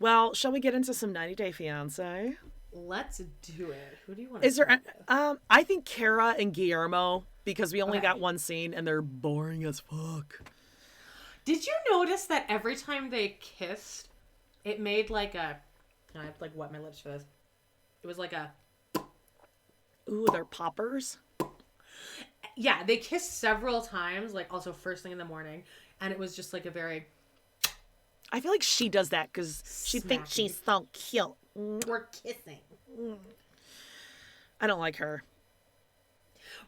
Well, shall we get into some 90 Day Fiance? Let's do it. Who do you want to Is there? start with? I think Kara and Guillermo, because we only Okay. got one scene and they're boring as fuck. Did you notice that every time they kissed, it made like a... I have to like wet my lips for this. It was like a... Ooh, they're poppers. Yeah, they kissed several times, like also first thing in the morning. And it was just like a very... I feel like she does that because she thinks Smacky. she's so cute. We're kissing. I don't like her.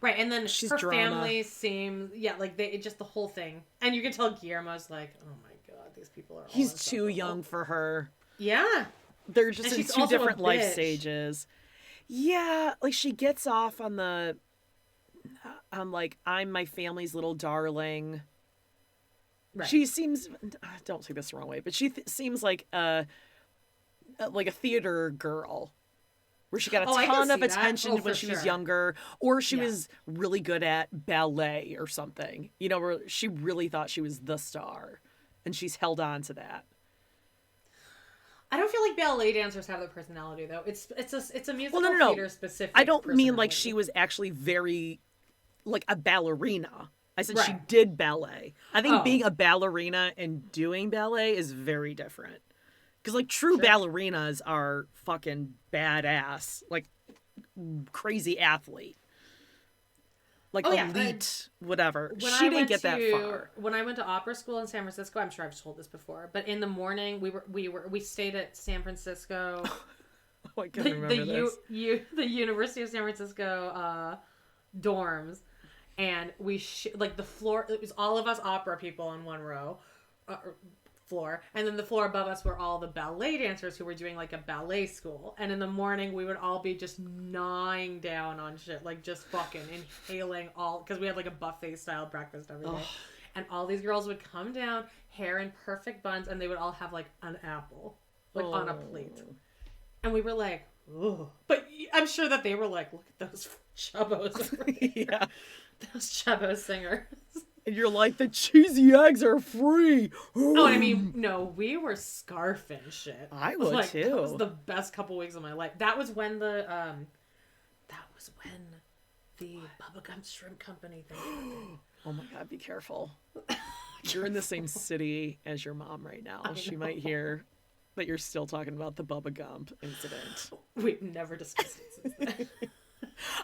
Right, and then She's her drama. family seems... Yeah, like it just the whole thing. And you can tell Guillermo's like, oh my god, these people are all He's too insufferable. young for her. Yeah. They're just And in she's two also a different life bitch. stages. Yeah, like she gets off on the... I'm like, I'm my family's little darling. Right. She seems, don't say this the wrong way, but she seems like a theater girl where she got a Oh, I can ton of see that. attention Oh, when for she was sure. younger, or she Yeah. was really good at ballet or something, you know, where she really thought she was the star and she's held on to that. I don't feel like ballet dancers have the personality though. It's a musical no. theater specific. I don't mean like personality. she was actually very like a ballerina. I said she Right. did ballet. I think Oh. being a ballerina and doing ballet is very different. Because, like, true Sure. ballerinas are fucking badass. Like, crazy athlete. Like, Oh, yeah. elite, whatever. When She I didn't went get that to- far. When I went to opera school in San Francisco, I'm sure I've told this before, but in the morning we stayed at San Francisco, Oh, I can't remember this. the University of San Francisco dorms, and like the floor. It was all of us opera people on one row. Floor, and then the floor above us were all the ballet dancers who were doing like a ballet school, and in the morning we would all be just gnawing down on shit, like just fucking inhaling all, because we had like a buffet style breakfast every day. And all these girls would come down, hair in perfect buns, and they would all have like an apple like on a plate, and we were like, oh, but I'm sure that they were like, look at those chubbos over there. Yeah. Those chubbo singers. And you're like, the cheesy eggs are free. Oh, and I mean, no, we were scarfing shit. I would, like, too. That was the best couple weeks of my life. That was when the Bubblegum Shrimp Company thing happened. Oh my God, be careful. You're in the same city as your mom right now. I She know. might hear that you're still talking about the Bubba Gump incident. We've never discussed it since then.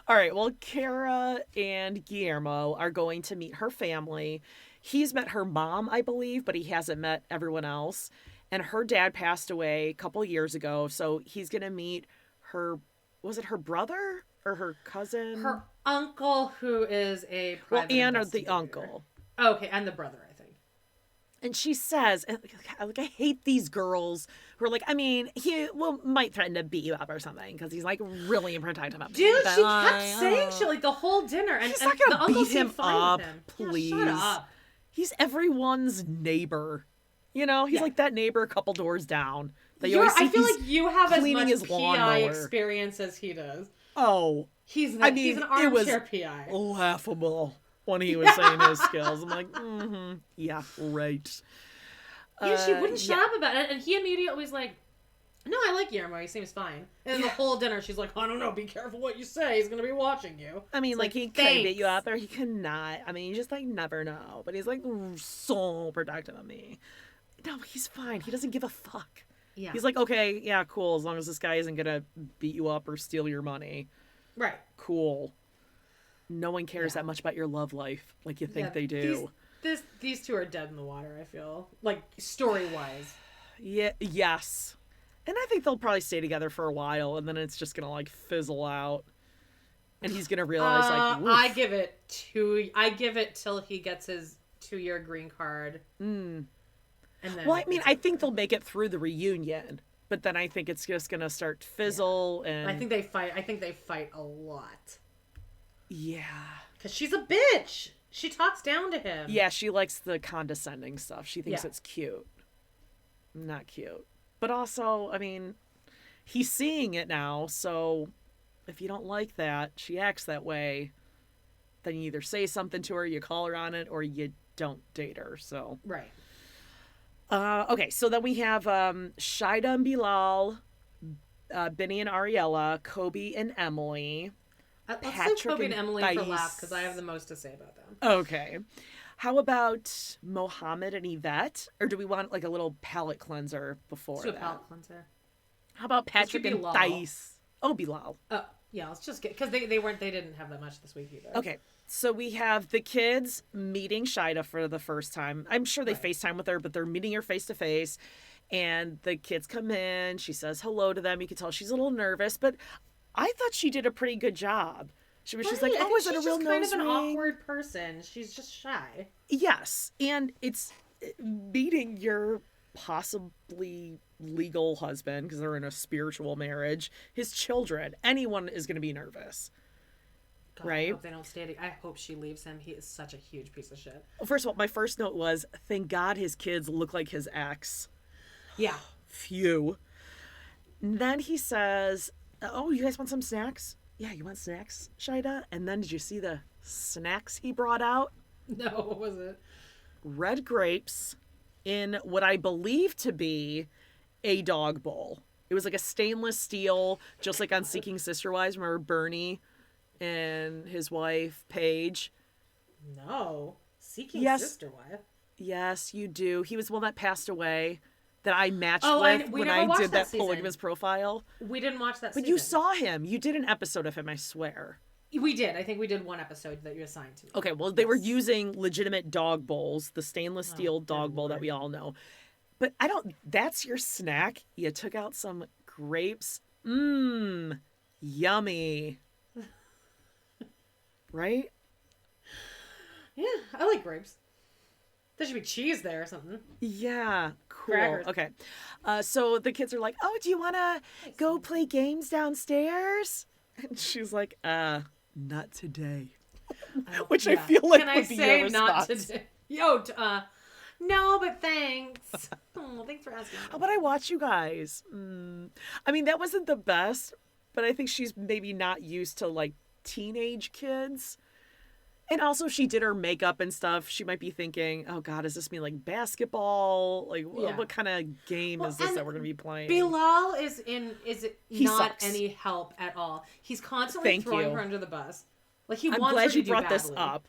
All right, well, Kara and Guillermo are going to meet her family. He's met her mom, I believe, but he hasn't met everyone else. And her dad passed away a couple years ago, so he's going to meet her, was it her brother or her cousin? Her uncle, who is a private and the investigator. uncle. Okay, and the brother, I think. And she says, and like, I hate these girls who are like, I mean, he might threaten to beat you up or something because he's like really protective of me. Dude, But she kept saying shit like the whole dinner, and, He's and not gonna the uncle beat him seemed fine up, with him. please. Yeah, shut up. He's everyone's neighbor. You know, he's Yeah. like that neighbor a couple doors down. That you You're, always see I feel he's like you have as cleaning much his PI lawnmower. experience as he does. Oh, He's I mean, he's an it was armchair PI. laughable when he was saying his skills. I'm like, yeah, right. Yeah, she wouldn't shut yeah. up about it, and he immediately was like, "No, I like Guillermo. He seems fine." And then the whole dinner, she's like, "I don't know. Be careful what you say. He's gonna be watching you." I mean, It's like, he could thanks. beat you up or he could not. I mean, you just, like, never know. But he's, like, so protective of me. No, he's fine. He doesn't give a fuck. Yeah, He's like, okay, yeah, cool. As long as this guy isn't going to beat you up or steal your money. right. Cool. No one cares Yeah. that much about your love life like you think Yeah, they do. These two are dead in the water. I feel like story wise. Yeah, yes. And I think they'll probably stay together for a while, and then it's just going to, like, fizzle out. And he's going to realize, like, woof. I give it till he gets his 2-year green card. And then Well, I mean, I think they'll make it through the reunion, but then I think it's just gonna start to fizzle, and I think they fight a lot yeah, because she's a bitch. She talks down to him. yeah, she likes the condescending stuff. She thinks Yeah. it's cute, not cute, but also, I mean, he's seeing it now, so if you don't like that, she acts that way, then you either say something to her, you call her on it, or you don't date her. So Right. Okay, so then we have Shida and Bilal, Benny and Ariella, Kobe and Emily, Let's leave Patrick Kobe and and Emily for last Thais. because I have the most to say about them. Okay. How about Mohamed and Yvette? Or do we want like a little palate cleanser before Let's do a that? palate cleanser. How about Let's do Patrick and Bilal. Thais? Oh, Bilal. Yeah, let's just get because they didn't have that much this week either. Okay. So we have the kids meeting Shida for the first time. I'm sure they Right. FaceTime with her, but they're meeting her face to face. And the kids come in. She says hello to them. You can tell she's a little nervous, but I thought she did a pretty good job. She's like, I oh, think is it a she's real just kind nose of an ring? awkward person. She's just shy. Yes. And it's meeting your possibly legal husband, because they're in a spiritual marriage, his children. Anyone is going to be nervous. God, Right? I hope they don't stay. I hope she leaves him. He is such a huge piece of shit. Well, first of all, my first note was, thank God his kids look like his ex. Yeah. Phew. And then he says, oh, you guys want some snacks? Yeah, you want snacks, Shida? And then did you see the snacks he brought out? No, what was it? Red grapes in what I believe to be a dog bowl. It was like a stainless steel, just like on Seeking Sister Wives. Remember Bernie and his wife, Paige? No. Seeking Yes. Sister Wife. Yes, you do. He was the one that passed away that I matched We with when never I watched did that season. polygamous profile. We didn't watch that But season. you saw him. You did an episode of him, I swear. We did. I think we did one episode that you assigned to me. Okay, well, they were Yes. using legitimate dog bowls, the stainless steel good dog bowl that Lord. we all know. But that's your snack? You took out some grapes? Mmm, yummy. Right? Yeah, I like grapes. There should be cheese there or something. Yeah, cool. Crackers. Okay. So the kids are like, oh, do you want to go play games downstairs? And she's like, not today. Which I feel like Can I would be say your not response. today? Yo, no, but thanks. Thanks for asking. How about I watch you guys? I mean, that wasn't the best, but I think she's maybe not used to like teenage kids. And also, she did her makeup and stuff. She might be thinking, oh, God, does this mean like basketball? Like, Yeah. what kind of game is this that we're going to be playing? Bilal is He not sucks. any help at all. He's constantly Thank throwing you. her under the bus. Like he I'm wants her glad to you do brought this badly. up.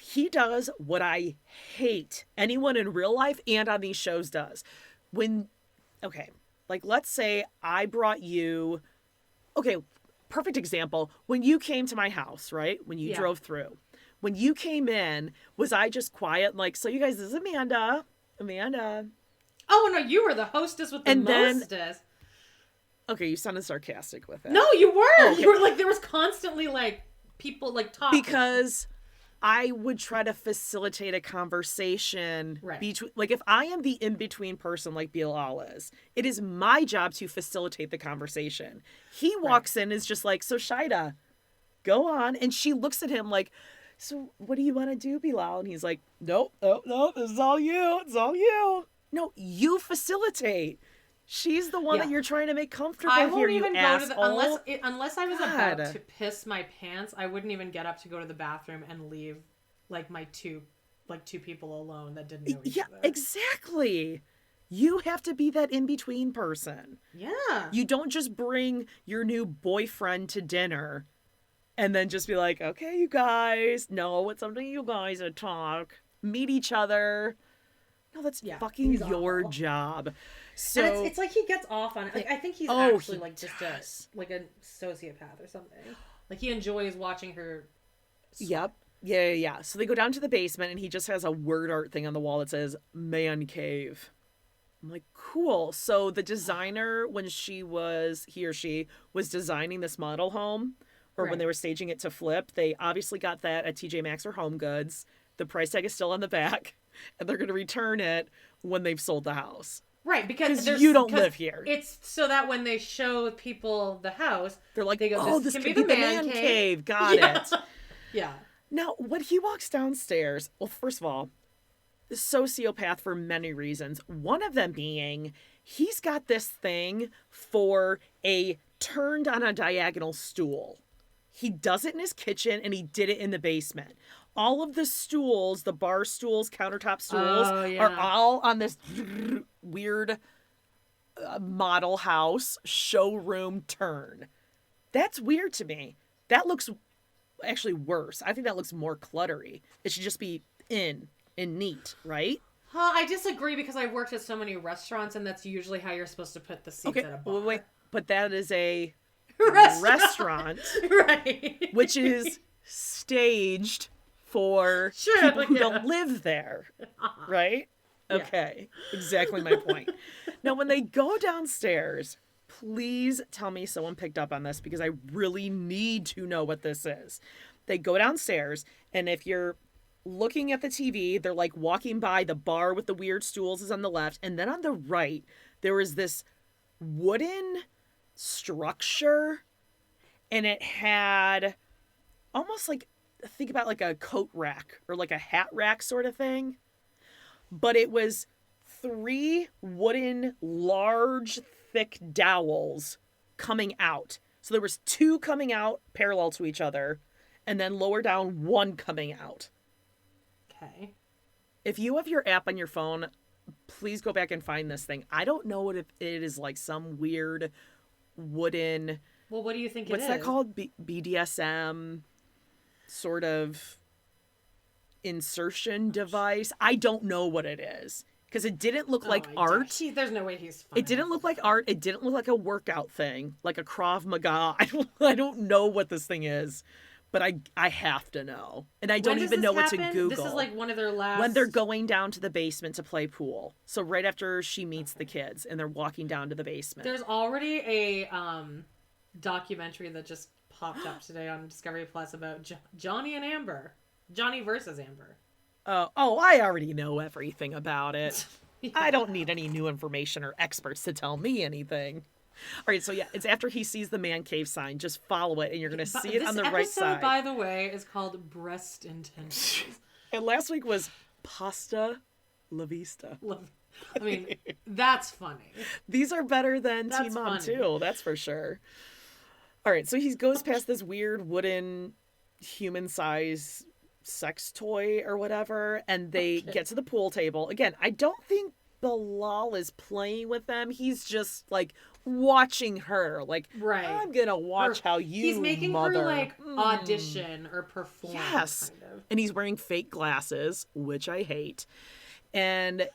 He does what I hate anyone in real life and on these shows does. Like let's say I brought you, perfect example. When you came to my house, right? When you Yeah. drove through. When you came in, was I just quiet? Like, so you guys, this is Amanda. Oh no, you were the hostess with the And then- mostest. Okay, you sounded sarcastic with it. No, you were. Oh, okay. You were like there was constantly like people like talking. Because I would try to facilitate a conversation Right. between, like, if I am the in-between person like Bilal is, it is my job to facilitate the conversation. He walks in, is just like, so Shida, go on. And she looks at him like, so what do you want to do, Bilal? And he's like, nope, this is all you. It's all you. No, you facilitate. She's the one Yeah. that you're trying to make comfortable I here, won't you even go to the asshole. unless I was God. about to piss my pants. I wouldn't even get up to go to the bathroom and leave like my two people alone that didn't know each Yeah, other. exactly. You have to be that in-between person. Yeah. You don't just bring your new boyfriend to dinner and then just be like, okay, you guys, no, it's something you guys to talk. Meet each other. No, that's Yeah, fucking he's your awful. job. So And it's like he gets off on it. Like I think he's Oh, actually he like just does. a sociopath or something. Like he enjoys watching her. Yep. Yeah. So they go down to the basement and he just has a word art thing on the wall that says man cave. I'm like, cool. So the designer, when he or she was designing this model home, or when Right. they were staging it to flip, they obviously got that at TJ Maxx or Home Goods. The price tag is still on the back, and they're going to return it when they've sold the house. Right, because You don't live here. It's so that when they show people the house, They're like, they go, oh, this this can could be be the the man man cave. cave. Got Yeah. it. Yeah. Now, when he walks downstairs, well, first of all, sociopath for many reasons. One of them being he's got this thing for a turned on a diagonal stool. He does it in his kitchen and he did it in the basement. all of the stools, the bar stools, countertop stools, Oh, are yeah. all on this weird model house showroom turn. That's weird to me. That looks actually worse. I think that looks more cluttery. It should just be in and neat, right? I disagree because I've worked at so many restaurants, and that's usually how you're supposed to put the seats Okay, at a bar. wait, but that is a Restaurant. restaurant, Right. which is staged for Sure, people who yeah. don't live there, right? Yeah. Okay, exactly my point. Now, when they go downstairs, please tell me someone picked up on this because I really need to know what this is. They go downstairs, and if you're looking at the TV, they're like walking by the bar with the weird stools is on the left, and then on the right, there is this wooden structure, and it had almost like, think about like a coat rack or like a hat rack sort of thing, but it was 3 wooden large thick dowels coming out. So there was 2 coming out parallel to each other, and then lower down 1 coming out. Okay. If you have your app on your phone, please go back and find this thing. I don't know what it is, like some weird wooden, Well, what do you think what's it is? that called? BDSM sort of insertion device. I don't know what it is because it didn't look like art. There's no way he's funny. It didn't look like art. It didn't look like a workout thing, like a Krav Maga. I don't know what this thing is, but I have to know. And I don't even know what to Google. This is like one of their last... When they're going down to the basement to play pool. So right after she meets the kids and they're walking down to the basement. There's already a documentary that just popped up today on Discovery Plus about Johnny and Amber. Johnny versus Amber. Oh, I already know everything about it. Yeah. I don't need any new information or experts to tell me anything. All right, so yeah, it's after he sees the man cave sign. Just follow it, and you're going to see it on the right side. This episode, by the way, is called Breast Intentions. And last week was Pasta La Vista. I mean, that's funny. These are better than That's Teen Mom, funny. too. That's for sure. All right, so he goes past this weird wooden human-size sex toy or whatever, and they get to the pool table. Again, I don't think Bilal is playing with them. He's just, like, watching her. Like, Right. I'm going to watch how you, He's making mother. her, like, audition or perform. Yes. Kind of. And he's wearing fake glasses, which I hate. And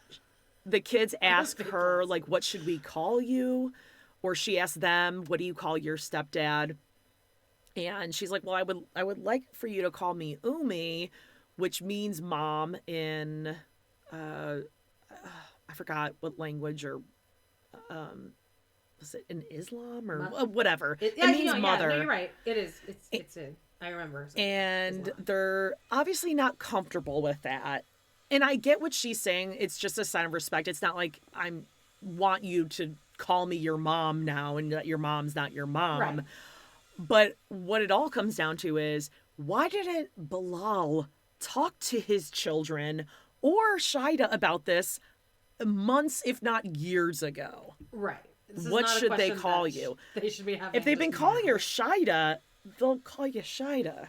the kids ask her, like, what should we call you? Or she asks them, what do you call your stepdad? And she's like, well, I would like for you to call me Umi, which means mom in, I forgot what language, or was it in Islam or whatever? It means mother. Yeah, no, you're right. It is. It's in. I remember. And Islam. They're obviously not comfortable with that. And I get what she's saying. It's just a sign of respect. It's not like I want you to call me your mom now and that your mom's not your mom. Right. But what it all comes down to is, why didn't Bilal talk to his children or Shida about this months, if not years ago? Right. What should they call you? They should be having. If they've been calling her Shida, they'll call you Shida.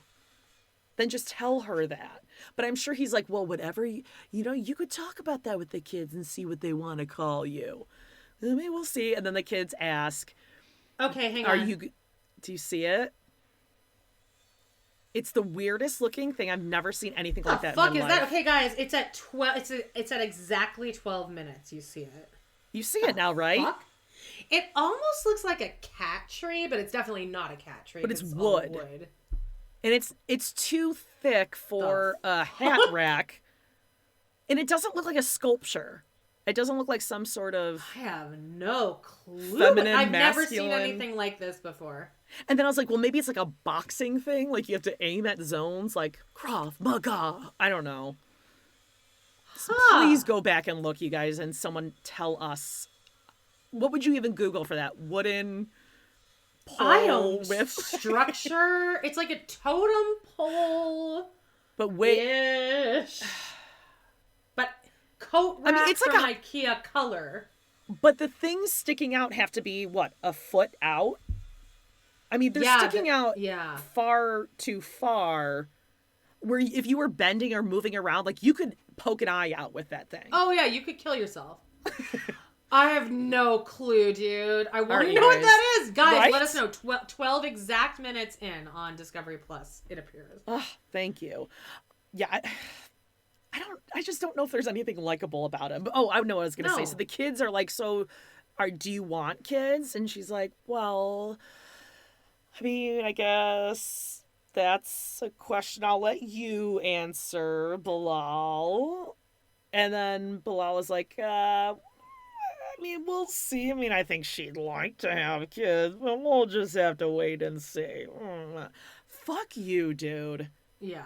Then just tell her that. But I'm sure he's like, well, whatever, you could talk about that with the kids and see what they want to call you. I mean, we'll see. And then the kids ask, okay, hang on. Do you see it? It's the weirdest looking thing. I've never seen anything like that in my life. Fuck is that? Okay, guys, it's at 12. It's at exactly 12 minutes. You see it. You see it now, right? Fuck? It almost looks like a cat tree, but it's definitely not a cat tree. But it's all wood. And it's too thick for a hat rack. And it doesn't look like a sculpture. It doesn't look like some sort of... I have no clue. Feminine, I've masculine. never seen anything like this before. And then I was like, well, maybe it's like a boxing thing. Like you have to aim at zones like Krav Maga. I don't know. So please go back and look, you guys, and someone tell us. What would you even Google for that? Wooden pole with structure? It's like a totem pole. But wait. Ish. But coat rack it's like from IKEA color. But the things sticking out have to be, what, a foot out? I mean, they're sticking out far too far. where if you were bending or moving around, like you could poke an eye out with that thing. Oh yeah, you could kill yourself. I have no clue, dude. I want to you know what guys- that is. Guys, Right? let us know. 12 exact minutes in on Discovery Plus, it appears. Oh, thank you. Yeah, I just don't know if there's anything likable about him. Oh, I know what I was gonna say. No. So the kids are like, do you want kids? And she's like, well, I mean, I guess that's a question I'll let you answer, Bilal. And then Bilal is like, I mean, we'll see. I mean, I think she'd like to have kids, but we'll just have to wait and see. Fuck you, dude. Yeah.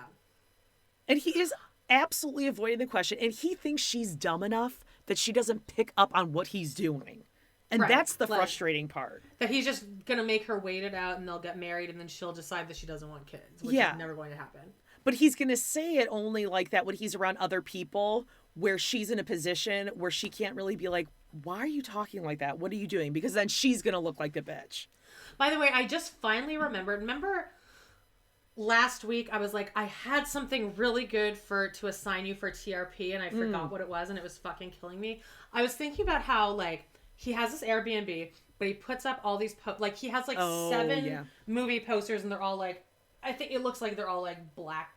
And he is absolutely avoiding the question, and he thinks she's dumb enough that she doesn't pick up on what he's doing. And Right, that's the like- frustrating part. That he's just gonna make her wait it out and they'll get married and then she'll decide that she doesn't want kids, which Yeah. is never going to happen. But he's going to say it only like that when he's around other people where she's in a position where she can't really be like, why are you talking like that? What are you doing? Because then she's going to look like the bitch. By the way, I just finally remembered. Remember last week I was like, I had something really good to assign you for TRP and I forgot what it was and it was fucking killing me. I was thinking about how like he has this Airbnb, but he puts up all these like he has like 7 movie posters and they're all like, I think it looks like they're all like black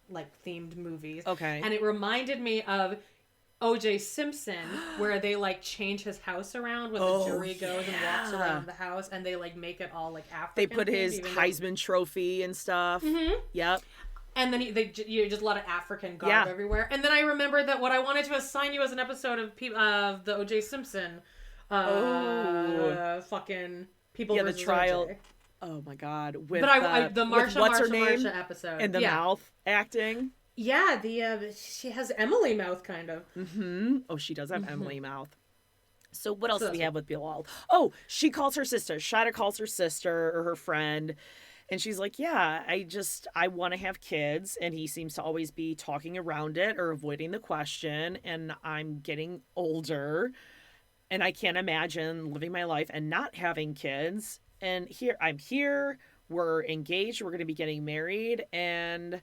like themed movies. Okay. And it reminded me of O.J. Simpson, where they like change his house around when the jury goes and walks around the house, and they like make it all like African. They put themed, his even though- Heisman Trophy and stuff. Mhm. Yep. And then just a lot of African garb everywhere. And then I remembered that what I wanted to assign you as an episode of the O.J. Simpson, fucking people Yeah, versus the trial. O.J. Oh my God. With, But the with Marsha, what's her Marsha, name? Marsha episode. And the yeah. mouth acting. Yeah, she has Emily mouth kind of. Mm-hmm. Oh, she does have Emily mouth. So what else So do we that's have with Bilal? Oh, she calls her sister. Shada calls her sister or her friend. And she's like, yeah, I want to have kids. And he seems to always be talking around it or avoiding the question. And I'm getting older. And I can't imagine living my life and not having kids. And I'm here. We're engaged. We're going to be getting married. And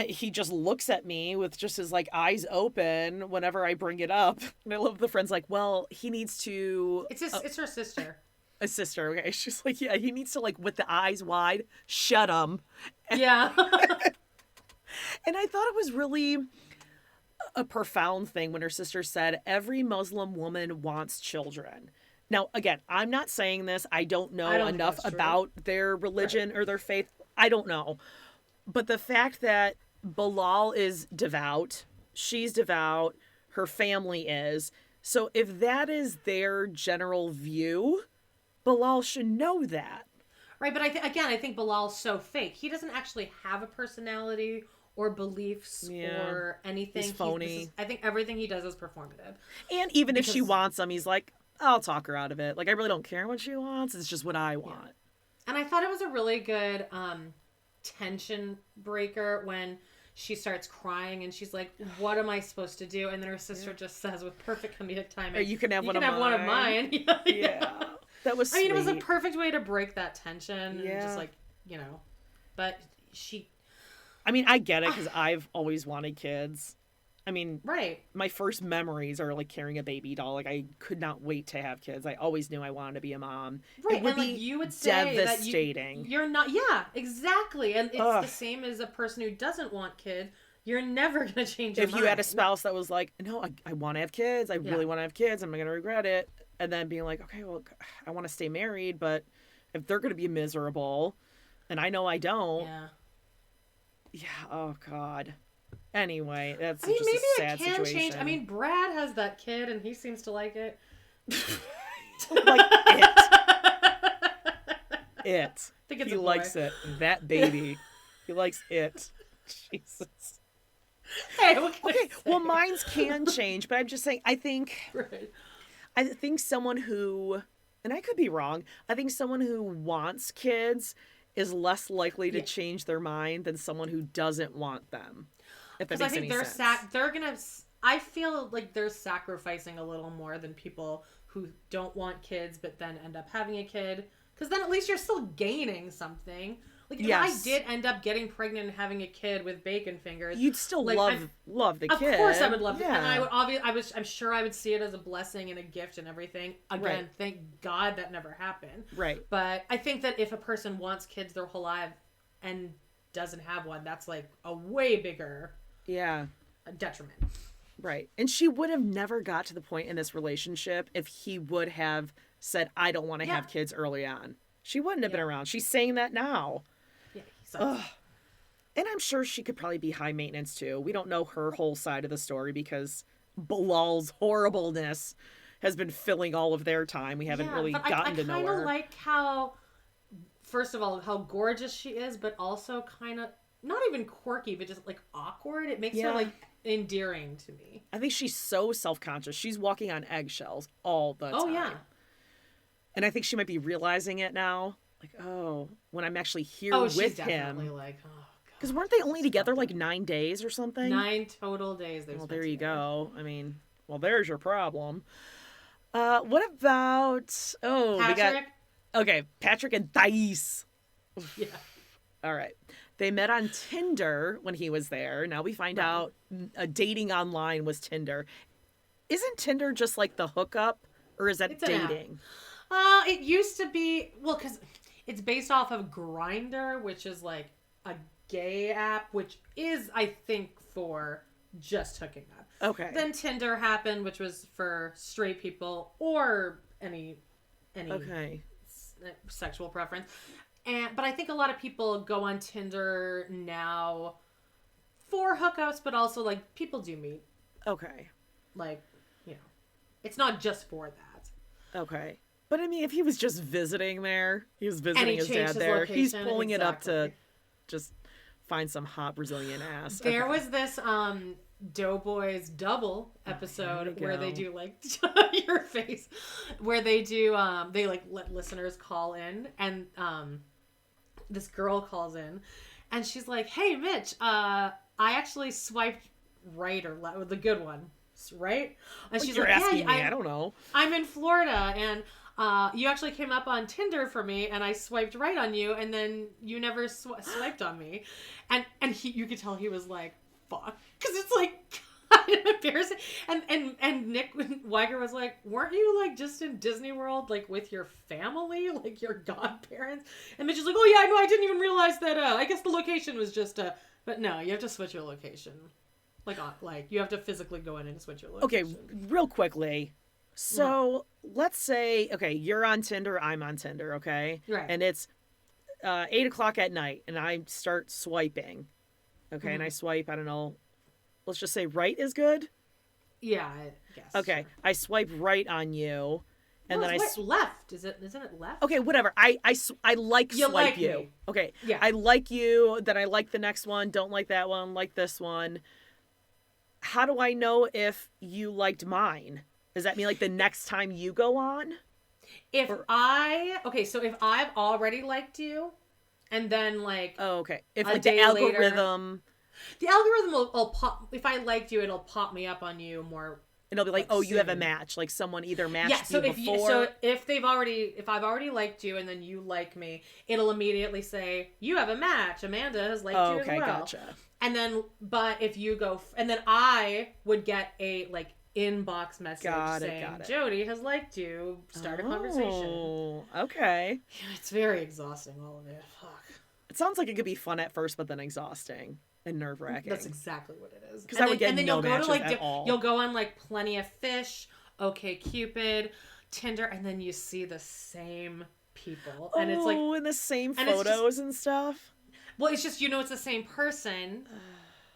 he just looks at me with just his like eyes open whenever I bring it up. And I love the friend's like, well, he needs to. It's her sister. A sister, okay? She's like, yeah, he needs to like with the eyes wide, shut him. Yeah. And I thought it was really a profound thing when her sister said, every Muslim woman wants children. Now, again, I'm not saying this. I don't know enough about their religion or their faith. I don't know. But the fact that Bilal is devout, she's devout, her family is. So if that is their general view, Bilal should know that. Right, but I think Bilal's so fake. He doesn't actually have a personality or beliefs or anything. He's phony. I think everything he does is performative. And even if she wants him, he's like, I'll talk her out of it. Like, I really don't care what she wants. It's just what I want. Yeah. And I thought it was a really good tension breaker when she starts crying and she's like, what am I supposed to do? And then her sister just says with perfect comedic timing, you can have one of mine. Yeah. That was sweet. I mean, it was a perfect way to break that tension. Yeah. And just like, but I mean, I get it because I've always wanted kids. I mean, right. My first memories are like carrying a baby doll. Like, I could not wait to have kids. I always knew I wanted to be a mom. Right, It would and like be you would say devastating. that you're not. Yeah, exactly. And it's the same as a person who doesn't want kids. You're never gonna change your If mind. you had a spouse that was like, no, I want to have kids. I really want to have kids. I'm not gonna regret it. And then being like, okay, well, I want to stay married, but if they're gonna be miserable, and I know I don't. Yeah. Oh God. Anyway, that's I mean, just maybe a sad it can situation. change. I mean, Brad has that kid, and he seems to like it. Like it. I think it's He a boy. likes it. That baby. He likes it. Jesus. Hey, what can I Okay, say? well, mines can change, but I'm just saying, I think Right. someone who, and I could be wrong, I think someone who wants kids is less likely to change their mind than someone who doesn't want them. If that Because I makes think any sense. they're gonna. I feel like they're sacrificing a little more than people who don't want kids but then end up having a kid. Because then at least you're still gaining something. Like, Yes. if I did end up getting pregnant and having a kid with bacon fingers, You'd still like, love the kid. of course I would love it. Yeah. And I'm sure I would see it as a blessing and a gift and everything. Again, Right. thank God that never happened. Right. But I think that if a person wants kids their whole life and doesn't have one, that's like a way bigger Yeah. detriment. Right. And she would have never got to the point in this relationship if he would have said, I don't want to have kids early on. She wouldn't have been around. She's saying that now. Yeah, he sucks. And I'm sure she could probably be high maintenance too. We don't know her whole side of the story because Bilal's horribleness has been filling all of their time. We haven't really gotten to know her. I kind of like how, first of all, how gorgeous she is, but also kind of, not even quirky, but just like awkward. It makes her like endearing to me. I think she's so self-conscious. She's walking on eggshells all the time. Oh, yeah. And I think she might be realizing it now. Like, oh, when I'm actually here she's with definitely him. like, oh, God. Because weren't they only together like 9 days or something? 9 total days. Well, there you go. I mean, well, there's your problem. What about... Oh, Patrick? Okay, Patrick and Thais. Yeah. All right. They met on Tinder when he was there. Now we find out dating online was Tinder. Isn't Tinder just like the hookup? Or is that dating? It used to be... Well, because it's based off of Grindr, which is like a gay app, which is, I think, for just hooking up. Okay. Then Tinder happened, which was for straight people or any sexual preference. But I think a lot of people go on Tinder now for hookups, but also like people do meet. Okay. Like, it's not just for that. Okay. But I mean, if he was just visiting there, he was visiting his dad there. Location, he's pulling it up to just find some hot Brazilian ass. There was this Doughboys Double episode where they do like your face, where they do they like let listeners call in, and this girl calls in, and she's like, "Hey, Mitch, I actually swiped right or left, the good one, right?" And she's You're like, asking "Yeah, me, I don't know. I'm in Florida, and you actually came up on Tinder for me, and I swiped right on you, and then you never swiped on me," and you could tell he was like, "Fuck," because it's like kind of embarrassing. And Nick Weiger was like, "Weren't you like just in Disney World like with your family, like your godparents?" And Mitch is like, "Oh yeah, no, I didn't even realize that. I guess the location was just but no, you have to switch your location, like you have to physically go in and switch your location." Okay, real quickly. So let's say, okay, you're on Tinder, I'm on Tinder, okay? Right. And it's 8 o'clock at night, and I start swiping. Okay, and I swipe, I don't know, let's just say right is good? Yeah, I guess. Okay, sure. I swipe right on you, and then left. Isn't it left? Okay, whatever. I like You swipe like you. me. Okay. Yeah. I like you, then I like the next one, don't like that one, like this one. How do I know if you liked mine? Does that mean like the next time you go on? If I've already liked you, and then like if like the algorithm, will pop. If I liked you, it'll pop me up on you more. And it'll be like, oh, you have a soon. match. Like someone either matched you before. If I've already liked you and then you like me, it'll immediately say you have a match. Amanda has liked you as well. Okay, gotcha. And then, but if you go, and then I would get a like inbox message saying Jody has liked you. Start a conversation. Oh, okay. Yeah, it's very exhausting, all of it. Fuck. It sounds like it could be fun at first, but then exhausting and nerve-wracking. That's exactly what it is. Because I would get no you'll go matches to like at all. You'll go on like Plenty of Fish, OkCupid, Tinder, and then you see the same people, and it's like and the same photos and stuff. Well, it's just it's the same person.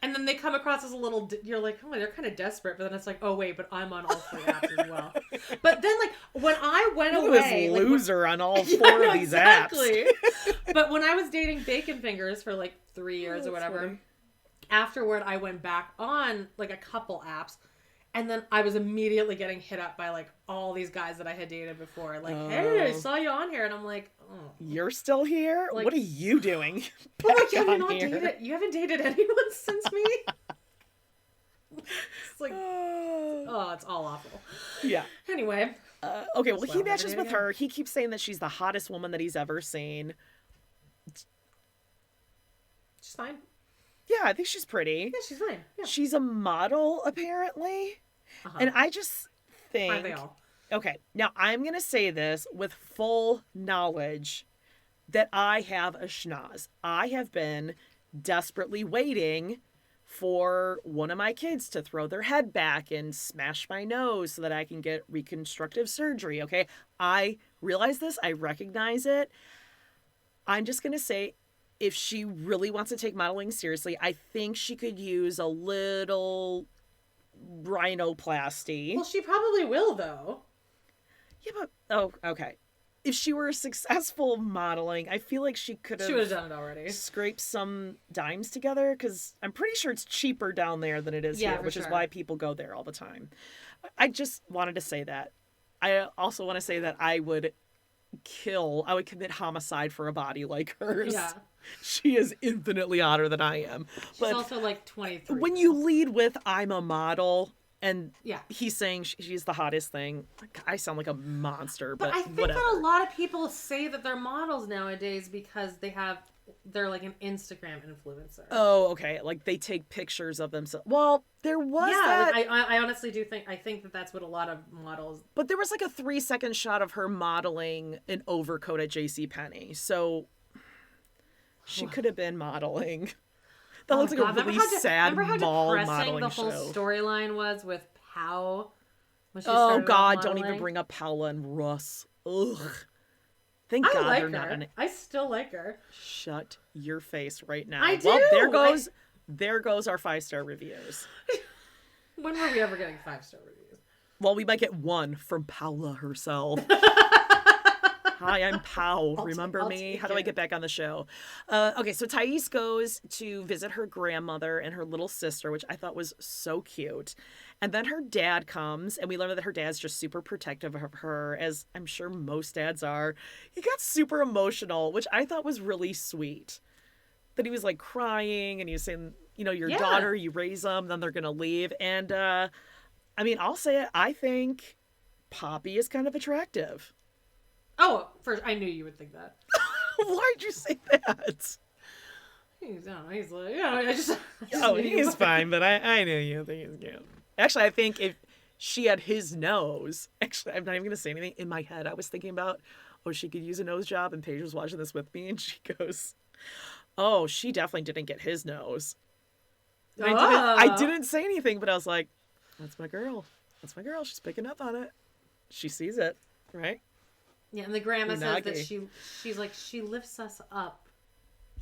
And then they come across as a little, you're like, oh, they're kind of desperate. But then it's like, oh, wait, but I'm on all 3 apps as well. But then, like, when I went away. This loser on all 4 of these apps. But when I was dating Bacon Fingers for like 3 years or whatever, funny. Afterward, I went back on like a couple apps. And then I was immediately getting hit up by like all these guys that I had dated before. Like, hey, I saw you on here. And I'm like, oh. You're still here? Like, what are you doing? Well, like, you haven't dated anyone since me? It's like, it's all awful. Yeah. Anyway. Okay, well, he matches with her. He keeps saying that she's the hottest woman that he's ever seen. She's fine. Yeah, I think she's pretty. Yeah, she's fine. Yeah. She's a model, apparently. And I just think... Aren't they all? Okay, now I'm going to say this with full knowledge that I have a schnoz. I have been desperately waiting for one of my kids to throw their head back and smash my nose so that I can get reconstructive surgery, okay? I realize this. I recognize it. I'm just going to say, if she really wants to take modeling seriously, I think she could use a little rhinoplasty. Well, she probably will, though. Yeah, but... Oh, okay. If she were successful modeling, I feel like she could have... She would have done it already. Scraped some dimes together, because I'm pretty sure it's cheaper down there than it is here, which is why people go there all the time. I just wanted to say that. I also want to say that I would commit homicide for a body like hers. Yeah. She is infinitely hotter than I am. She's also like 23. When you lead with, I'm a model... And yeah, he's saying she's the hottest thing. I sound like a monster, but I think whatever. that a lot of people say that they're models nowadays because they're like an Instagram influencer. Oh, okay. Like they take pictures of themselves. Well, there was that. Like, I honestly do think that that's what a lot of models. But there was like a 3-second shot of her modeling an overcoat at JCPenney, so she could have been modeling. That looks like a really sad mall modeling the whole show. Storyline was with Pow. Oh God! Don't even bring up Paula and Russ. Ugh. Thank God like they're not in it. I still like her. Shut your face right now. I do. Well, there goes our 5-star reviews. When were we ever getting 5-star reviews? Well, we might get one from Paula herself. Hi, I'm Pow. Remember me? How do I get back on the show? Okay, so Thais goes to visit her grandmother and her little sister, which I thought was so cute. And then her dad comes, and we learn that her dad's just super protective of her, as I'm sure most dads are. He got super emotional, which I thought was really sweet. That he was like crying, and he was saying, your daughter, you raise them, then they're going to leave. And I mean, I'll say it, I think Poppy is kind of attractive. Oh, first, I knew you would think that. Why'd you say that? He's like, I just he's fine, but I knew you think he's cute. Actually, I think if she had his nose, actually, I'm not even going to say anything. In my head, I was thinking about, she could use a nose job, and Paige was watching this with me, and she goes, she definitely didn't get his nose. I didn't say anything, but I was like, that's my girl. That's my girl. She's picking up on it. She sees it, right? Yeah, and the grandma says that she's like, she lifts us up.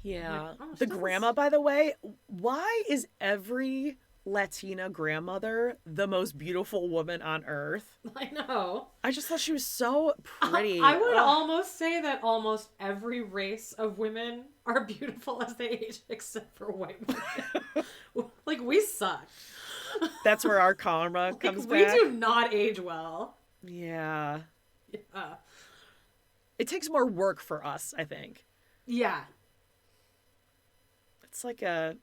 Yeah. Like, the grandma, by the way, why is every Latina grandmother the most beautiful woman on earth? I know. I just thought she was so pretty. I would almost say that almost every race of women are beautiful as they age, except for white women. Like, we suck. That's where our karma comes back. We do not age well. Yeah. Yeah. It takes more work for us, I think. Yeah. It's like I'm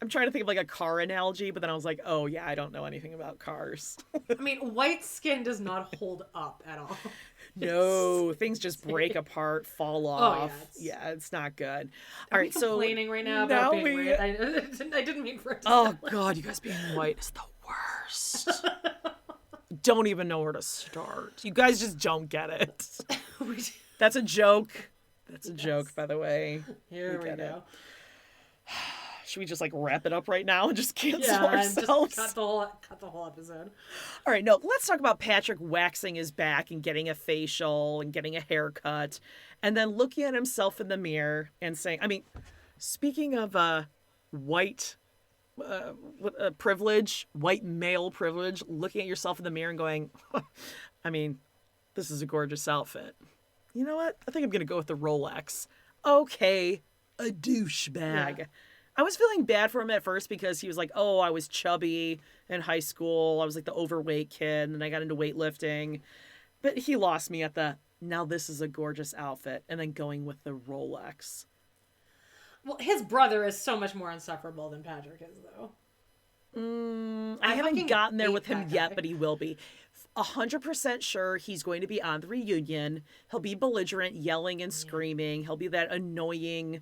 trying to think of like a car analogy, but then I was like, oh yeah, I don't know anything about cars. I mean, white skin does not hold up at all. No, things just break apart, fall off. Yeah, it's not good. All right, so complaining right now about being white. I didn't mean for it to sound like God, you guys being white is the worst. Don't even know where to start. You guys just don't get it. That's a joke. That's a joke, by the way. Here we go. Should we just like wrap it up right now and just cancel ourselves? Just cut the whole episode. All right, no, let's talk about Patrick waxing his back and getting a facial and getting a haircut and then looking at himself in the mirror and saying, I mean, speaking of white privilege, white male privilege, looking at yourself in the mirror and going, I mean, this is a gorgeous outfit. You know what? I think I'm going to go with the Rolex. Okay, a douchebag. Yeah. I was feeling bad for him at first because he was like, oh, I was chubby in high school. I was like the overweight kid, and I got into weightlifting. But he lost me at the, now this is a gorgeous outfit, and then going with the Rolex. Well, his brother is so much more insufferable than Patrick is, though. I haven't gotten there with him yet, but he will be. 100% sure he's going to be on the reunion. He'll be belligerent, yelling and screaming. He'll be that annoying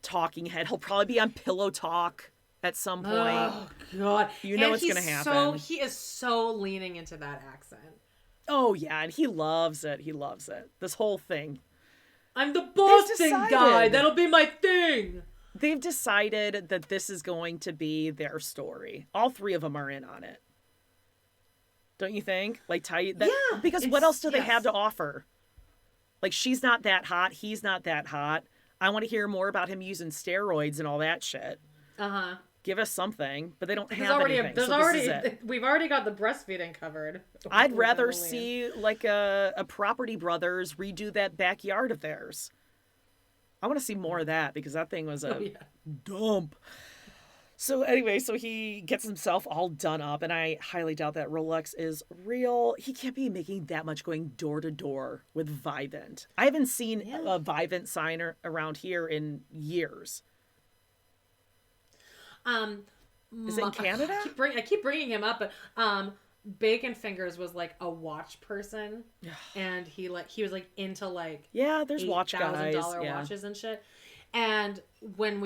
talking head. He'll probably be on Pillow Talk at some point. Oh God! You know and it's gonna happen. He is so leaning into that accent. Oh yeah, and he loves it. He loves it. This whole thing. I'm the Boston guy. That'll be my thing. They've decided that this is going to be their story. All three of them are in on it. Don't you think? Like, because what else do they have to offer? Like, she's not that hot. He's not that hot. I want to hear more about him using steroids and all that shit. Uh-huh. Give us something, but they don't have anything. We've already got the breastfeeding covered. I'd rather see like a Property Brothers redo that backyard of theirs. I want to see more of that because that thing was a dump. So anyway, so he gets himself all done up, and I highly doubt that Rolex is real. He can't be making that much going door to door with Vivint. I haven't seen a Vivint sign around here in years. Is it in Canada? I keep bringing him up, but Bacon Fingers was like a watch person, and he was like into like there's watch guys, $8,000 watches and shit. And when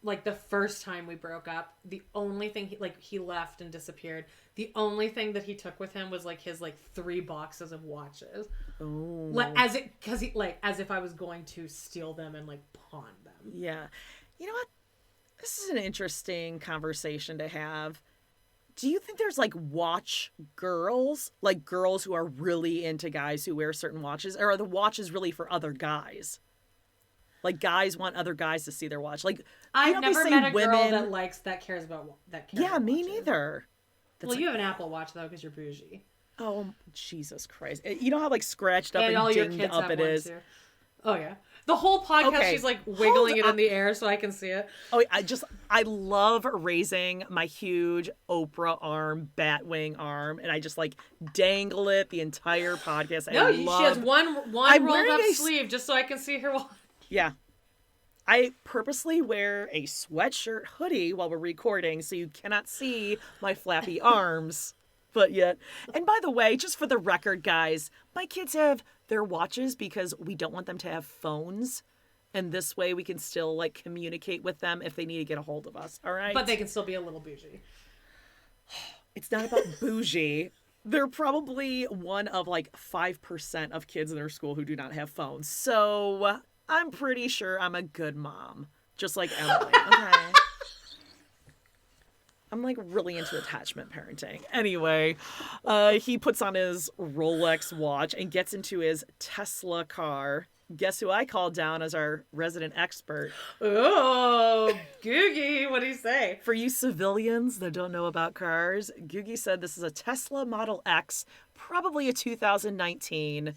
like the first time we broke up, the only thing he left and disappeared. The only thing that he took with him was like his like 3 boxes of watches. Oh, as if I was going to steal them and like pawn them. Yeah, you know what? This is an interesting conversation to have. Do you think there's like watch girls, like girls who are really into guys who wear certain watches, or are the watches really for other guys? Like guys want other guys to see their watch. Like I've never met a girl that cares about that. Yeah, me watches. Neither. Well, you have an Apple Watch though, because you're bougie. Oh Jesus Christ! You know how like scratched up and and dinged up it is. Too. Oh yeah. The whole podcast, she's like wiggling it in the air so I can see it. Oh, I love raising my huge Oprah arm, Batwing arm, and I just like dangle it the entire podcast. She has one rolled up sleeve just so I can see her. Yeah. I purposely wear a sweatshirt hoodie while we're recording so you cannot see my flappy arms. But yet, and by the way, just for the record, guys, my kids have their watches because we don't want them to have phones. And this way we can still like communicate with them if they need to get a hold of us. All right. But they can still be a little bougie. It's not about bougie. They're probably one of like 5% of kids in their school who do not have phones. So I'm pretty sure I'm a good mom. Just like Emily. Okay. I'm like really into attachment parenting. Anyway, he puts on his Rolex watch and gets into his Tesla car. Guess who I called down as our resident expert? Oh, Googie, what do you say? For you civilians that don't know about cars, Googie said this is a Tesla Model X, probably a 2019.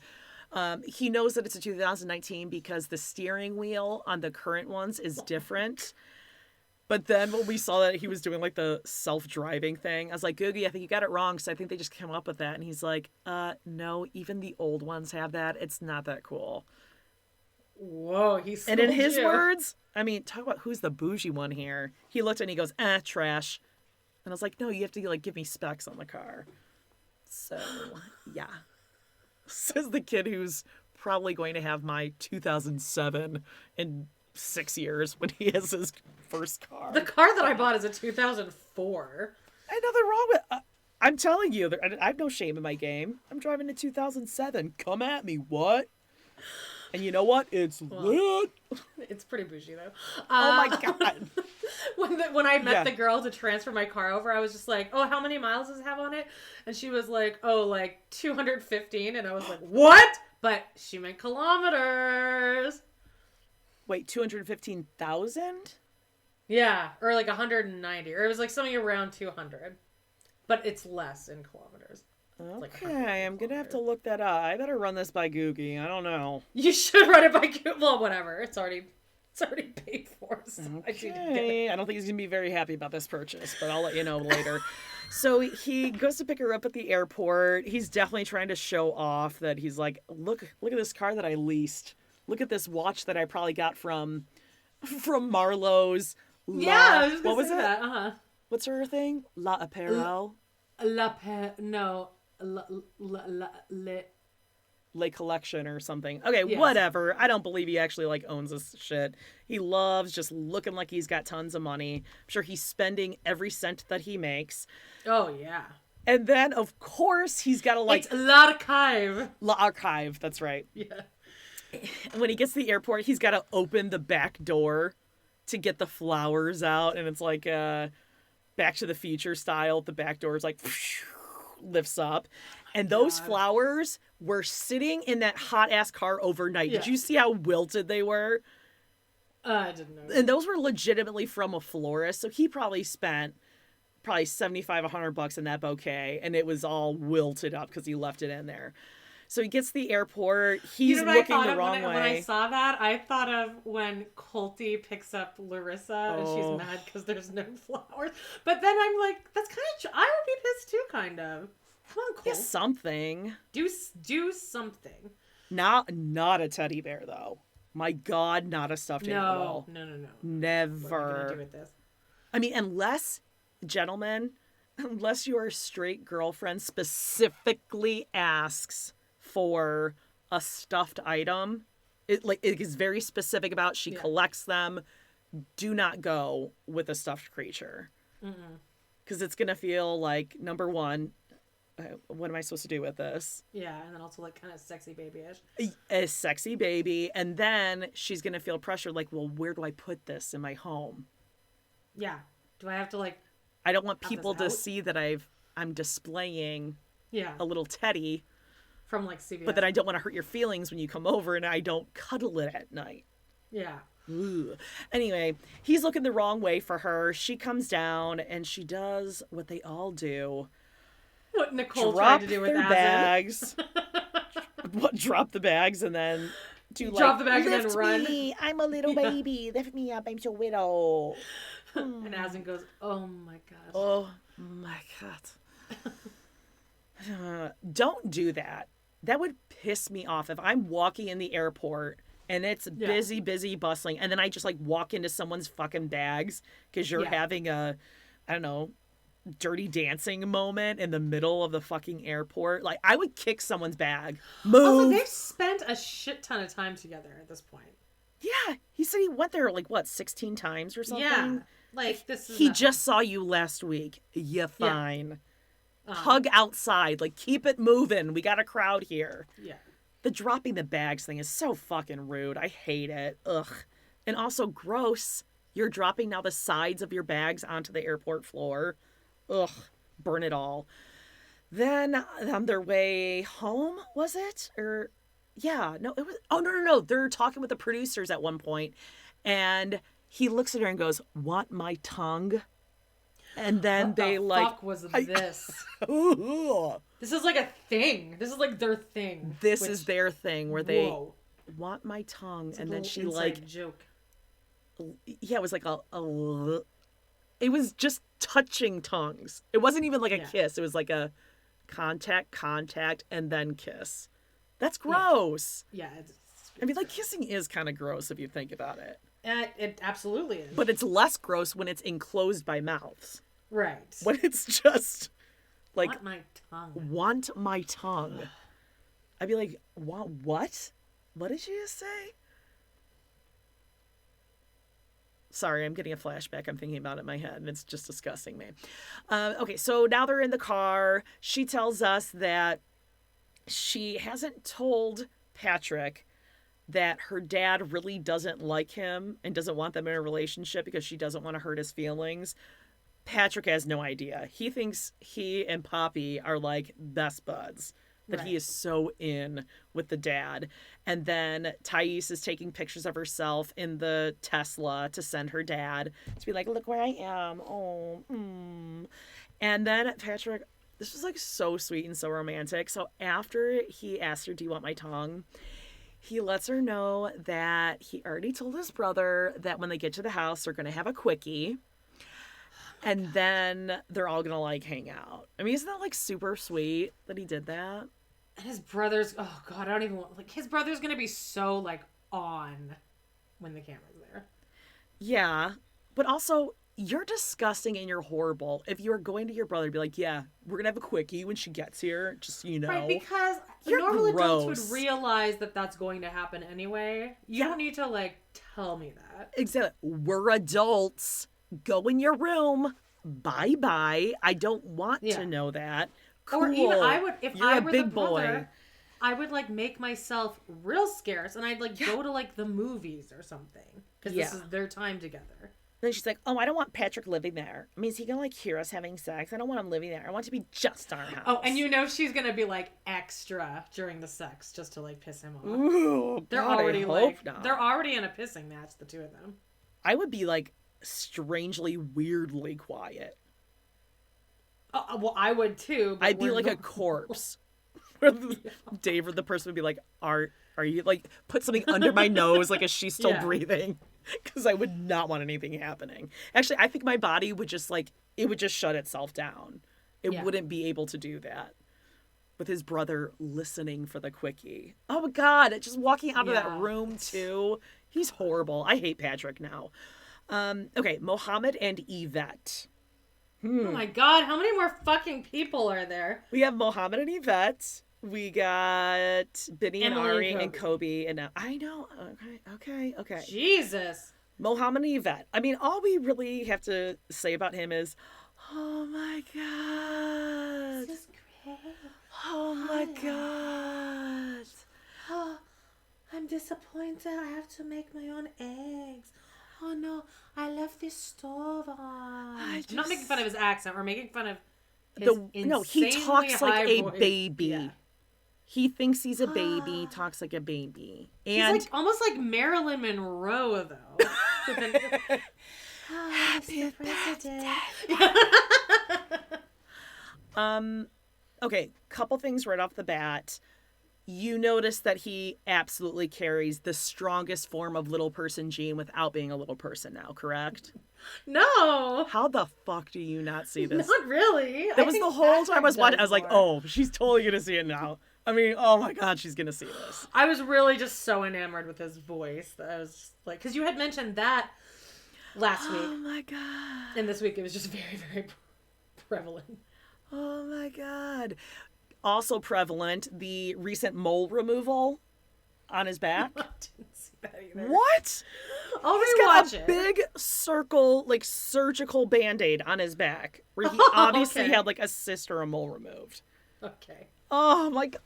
He knows that it's a 2019 because the steering wheel on the current ones is different. But then when we saw that he was doing like the self-driving thing, I was like, Googie, I think you got it wrong because I think they just came up with that. And he's like, no, even the old ones have that. It's not that cool. Whoa, and in his words, I mean, talk about who's the bougie one here. He looked and he goes, trash. And I was like, no, you have to like give me specs on the car. So, yeah. Says the kid who's probably going to have my 2007 in 6 years when he has his first car. The car that I bought is a 2004. Ain't nothing wrong with I'm telling you, I have no shame in my game. I'm driving a 2007. Come at me, what? And you know what? It's lit. It's pretty bougie, though. Oh, my God. when I met the girl to transfer my car over, I was just like, oh, how many miles does it have on it? And she was like, oh, like 215. And I was like, what? But she meant kilometers. Wait, 215,000? Yeah, or like 190. Or it was like something around 200. But it's less in kilometers. Okay, I'm going to have to look that up. I better run this by Googie. I don't know. You should run it by Googie. Well, whatever. It's already paid for. So okay. I don't think he's going to be very happy about this purchase, but I'll let you know later. So he goes to pick her up at the airport. He's definitely trying to show off that he's like, look at this car that I leased. Look at this watch that I probably got from Marlowe's. Yeah, I was what was it? That. Uh-huh. What's her thing? La Apparel. No. Lake Collection or something. Okay, Yes. whatever. I don't believe he actually like owns this shit. He loves just looking like he's got tons of money. I'm sure he's spending every cent that he makes. Oh yeah. And then of course he's got to like It's l'archive. l'archive. That's right. Yeah. When he gets to the airport, he's got to open the back door to get the flowers out, and it's like Back to the Future style. The back door is like lifts up, and those flowers were sitting in that hot ass car overnight. Yeah. Did you see how wilted they were? I didn't know. And those were legitimately from a florist, so he probably spent $75-$100 in that bouquet, and it was all wilted up because he left it in there. So he gets to the airport. He's looking the wrong way. When I saw that, I thought of when Colty picks up Larissa and she's mad because there's no flowers. But then I'm like, that's kind of. I would be pissed too, kind of. Come on, Colt. Yeah, something. Do something. Not a teddy bear though. My God, not a stuffed animal. No. Never. What are you gonna do with this? I mean, unless your straight girlfriend specifically asks for a stuffed item, it is very specific about she collects them. Do not go with a stuffed creature, because it's gonna feel like, number one, what am I supposed to do with this? Yeah, and then also like kind of sexy babyish. A sexy baby, and then she's gonna feel pressure like, well, where do I put this in my home? Yeah. Do I have to like? I don't want people to see that I'm displaying a little teddy from like CVS. But then I don't want to hurt your feelings when you come over and I don't cuddle it at night. Yeah. Ooh. Anyway, he's looking the wrong way for her. She comes down and she does what they all do. What Nicole tried to do with their bags. Drop the bags and then drop the bags and then run. Me. I'm a little baby. Lift me up. I'm so little. And Asin goes, oh my God. Oh my God. Don't do that. That would piss me off if I'm walking in the airport and it's busy, bustling, and then I just like walk into someone's fucking bags because you're having a, I don't know, dirty dancing moment in the middle of the fucking airport. Like, I would kick someone's bag. Move. Also, they've spent a shit ton of time together at this point. Yeah, he said he went there like what, 16 times or something. Yeah, like this is. He just saw you last week. You're fine. Hug outside. Like, keep it moving. We got a crowd here. Yeah. The dropping the bags thing is so fucking rude. I hate it. Ugh. And also gross. You're dropping now the sides of your bags onto the airport floor. Ugh. Burn it all. Then on their way home, was it? Or yeah, no, it was. Oh, no. They're talking with the producers at one point, and he looks at her and goes, "Want my tongue?" And then fuck was this? This is like a thing. This is like their thing. This is their thing where they want my tongue, and then she like joke. Yeah, it was like it was just touching tongues. It wasn't even like a kiss. It was like a contact, and then kiss. That's gross. Yeah. I mean, like, kissing is kind of gross if you think about it. It absolutely is. But it's less gross when it's enclosed by mouths. Right. When it's just like, want my tongue. Want my tongue. I'd be like, what? What did you just say? Sorry, I'm getting a flashback. I'm thinking about it in my head, and it's just disgusting me. Okay, so now they're in the car. She tells us that she hasn't told Patrick that her dad really doesn't like him and doesn't want them in a relationship because she doesn't want to hurt his feelings. Patrick has no idea. He thinks he and Poppy are like best buds. That he is so in with the dad. And then Thais is taking pictures of herself in the Tesla to send her dad to be like, look where I am. Oh, And then Patrick, this was like so sweet and so romantic. So after he asked her, do you want my tongue? He lets her know that he already told his brother that when they get to the house, they're going to have a quickie. And then they're all going to like hang out. I mean, isn't that like super sweet that he did that? And his brother's, oh God, I don't even want, like, his brother's going to be so like on when the camera's there. Yeah. But also, you're disgusting and you're horrible. If you were going to your brother, be like, yeah, we're going to have a quickie when she gets here, just so you know. Right, because You're normal adults gross. would realize that that's going to happen anyway. You don't need to, like, tell me that. Exactly. We're adults. Go in your room. Bye-bye. I don't want to know that. Cool. Or even I would, if You're I a were big the brother, boy. I would, like, make myself real scarce, and I'd, like, go to, like, the movies or something. Because this is their time together. Then she's like, oh, I don't want Patrick living there. I mean, is he going to, like, hear us having sex? I don't want him living there. I want it to be just our house. Oh, and you know she's going to be, like, extra during the sex just to, like, piss him off. Ooh, They're God, already, I hope like, not. they're already in a pissing match, the two of them. I would be, like, strangely, weirdly quiet. Well, I would, too. But I'd be like a corpse. Dave or the person would be like, are you, like, put something under my nose, like, is she still breathing? Because I would not want anything happening. Actually, I think my body would just, like, it would just shut itself down. It wouldn't be able to do that. With his brother listening for the quickie. Oh, my God. Just walking out of that room, too. He's horrible. I hate Patrick now. Okay, Mohamed and Yvette. Oh, my God. How many more fucking people are there? We have Mohamed and Yvette. We got Benny and Ari and Kobe. And I know. Okay. Jesus. Mohamed and Yvette. I mean, all we really have to say about him is, oh my God. This is great. Oh my God. Oh, I'm disappointed. I have to make my own eggs. Oh no, I left the stove on. I'm not making fun of his accent. We're making fun of his no, he talks like a baby. Yeah. He thinks he's a baby, talks like a baby. And he's like almost like Marilyn Monroe, though. Happy birthday. Okay, couple things right off the bat. You notice that he absolutely carries the strongest form of little person gene without being a little person now, correct? No. How the fuck do you not see this? Not really. That was the whole time I was watching. I was like, oh, she's totally going to see it now. I mean, oh my God, she's going to see this. I was really just so enamored with his voice that I was just like, because you had mentioned that last week. Oh my God. And this week it was just very, very prevalent. Oh my God. Also prevalent, the recent mole removal on his back. I didn't see that either. What? I'll He's got a big circle, like, surgical Band-Aid on his back where he obviously had, like, a cyst or a mole removed. Okay. Oh my God.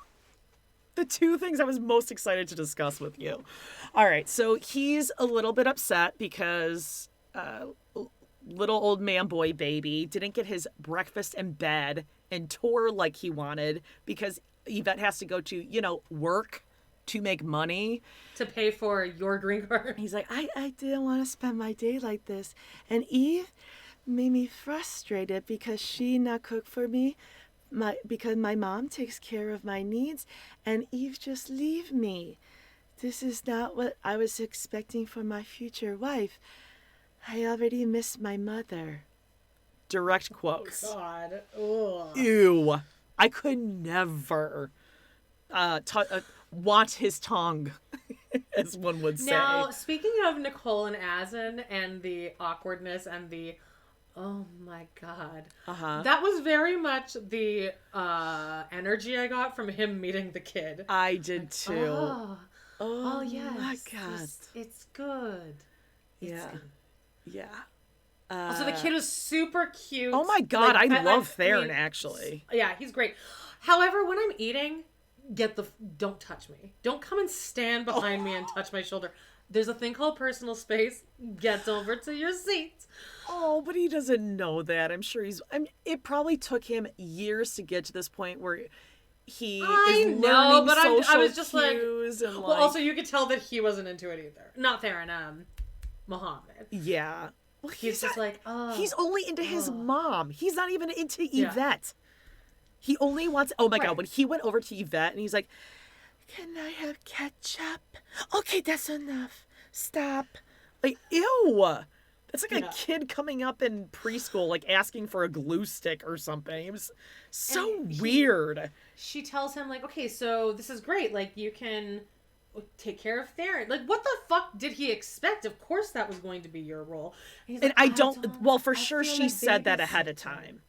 The two things I was most excited to discuss with you. All right, so he's a little bit upset because little old man boy baby didn't get his breakfast in bed and tour like he wanted because Yvette has to go to, work to make money. To pay for your green card. He's like, I didn't want to spend my day like this. And Eve made me frustrated because she not cook for me. Because my mom takes care of my needs and Eve just leave me. This is not what I was expecting for my future wife. I already miss my mother. Direct quotes. God. Ugh. Ew. I could never want his tongue, as one would say. Now, speaking of Nicole and Asin and the awkwardness and the oh my God. That was very much the energy I got from him meeting the kid. I did too. Oh yes. My God. It's good. Yeah. Yeah. So the kid was super cute. Oh my God, I love Theron, actually. Yeah, he's great. However, when I'm eating, don't touch me. Don't come and stand behind me and touch my shoulder. There's a thing called personal space. Get over to your seat. Oh, but he doesn't know that. I'm sure it probably took him years to get to this point where he is learning social I was just cues and well, also you could tell that he wasn't into it either. Not Theron, Mohamed. Yeah. Well, he's just like, oh. He's only into his mom. He's not even into Yvette. He only wants, oh my God, when he went over to Yvette and he's like, can I have ketchup? Okay, that's enough. Stop. Like, ew. That's like a kid coming up in preschool, like asking for a glue stick or something. It was so weird. She tells him, like, okay, so this is great. Like, you can take care of Theron. Like, what the fuck did he expect? Of course that was going to be your role. And, And like, I don't, well, for sure feel she like said that ahead of babysitter. time.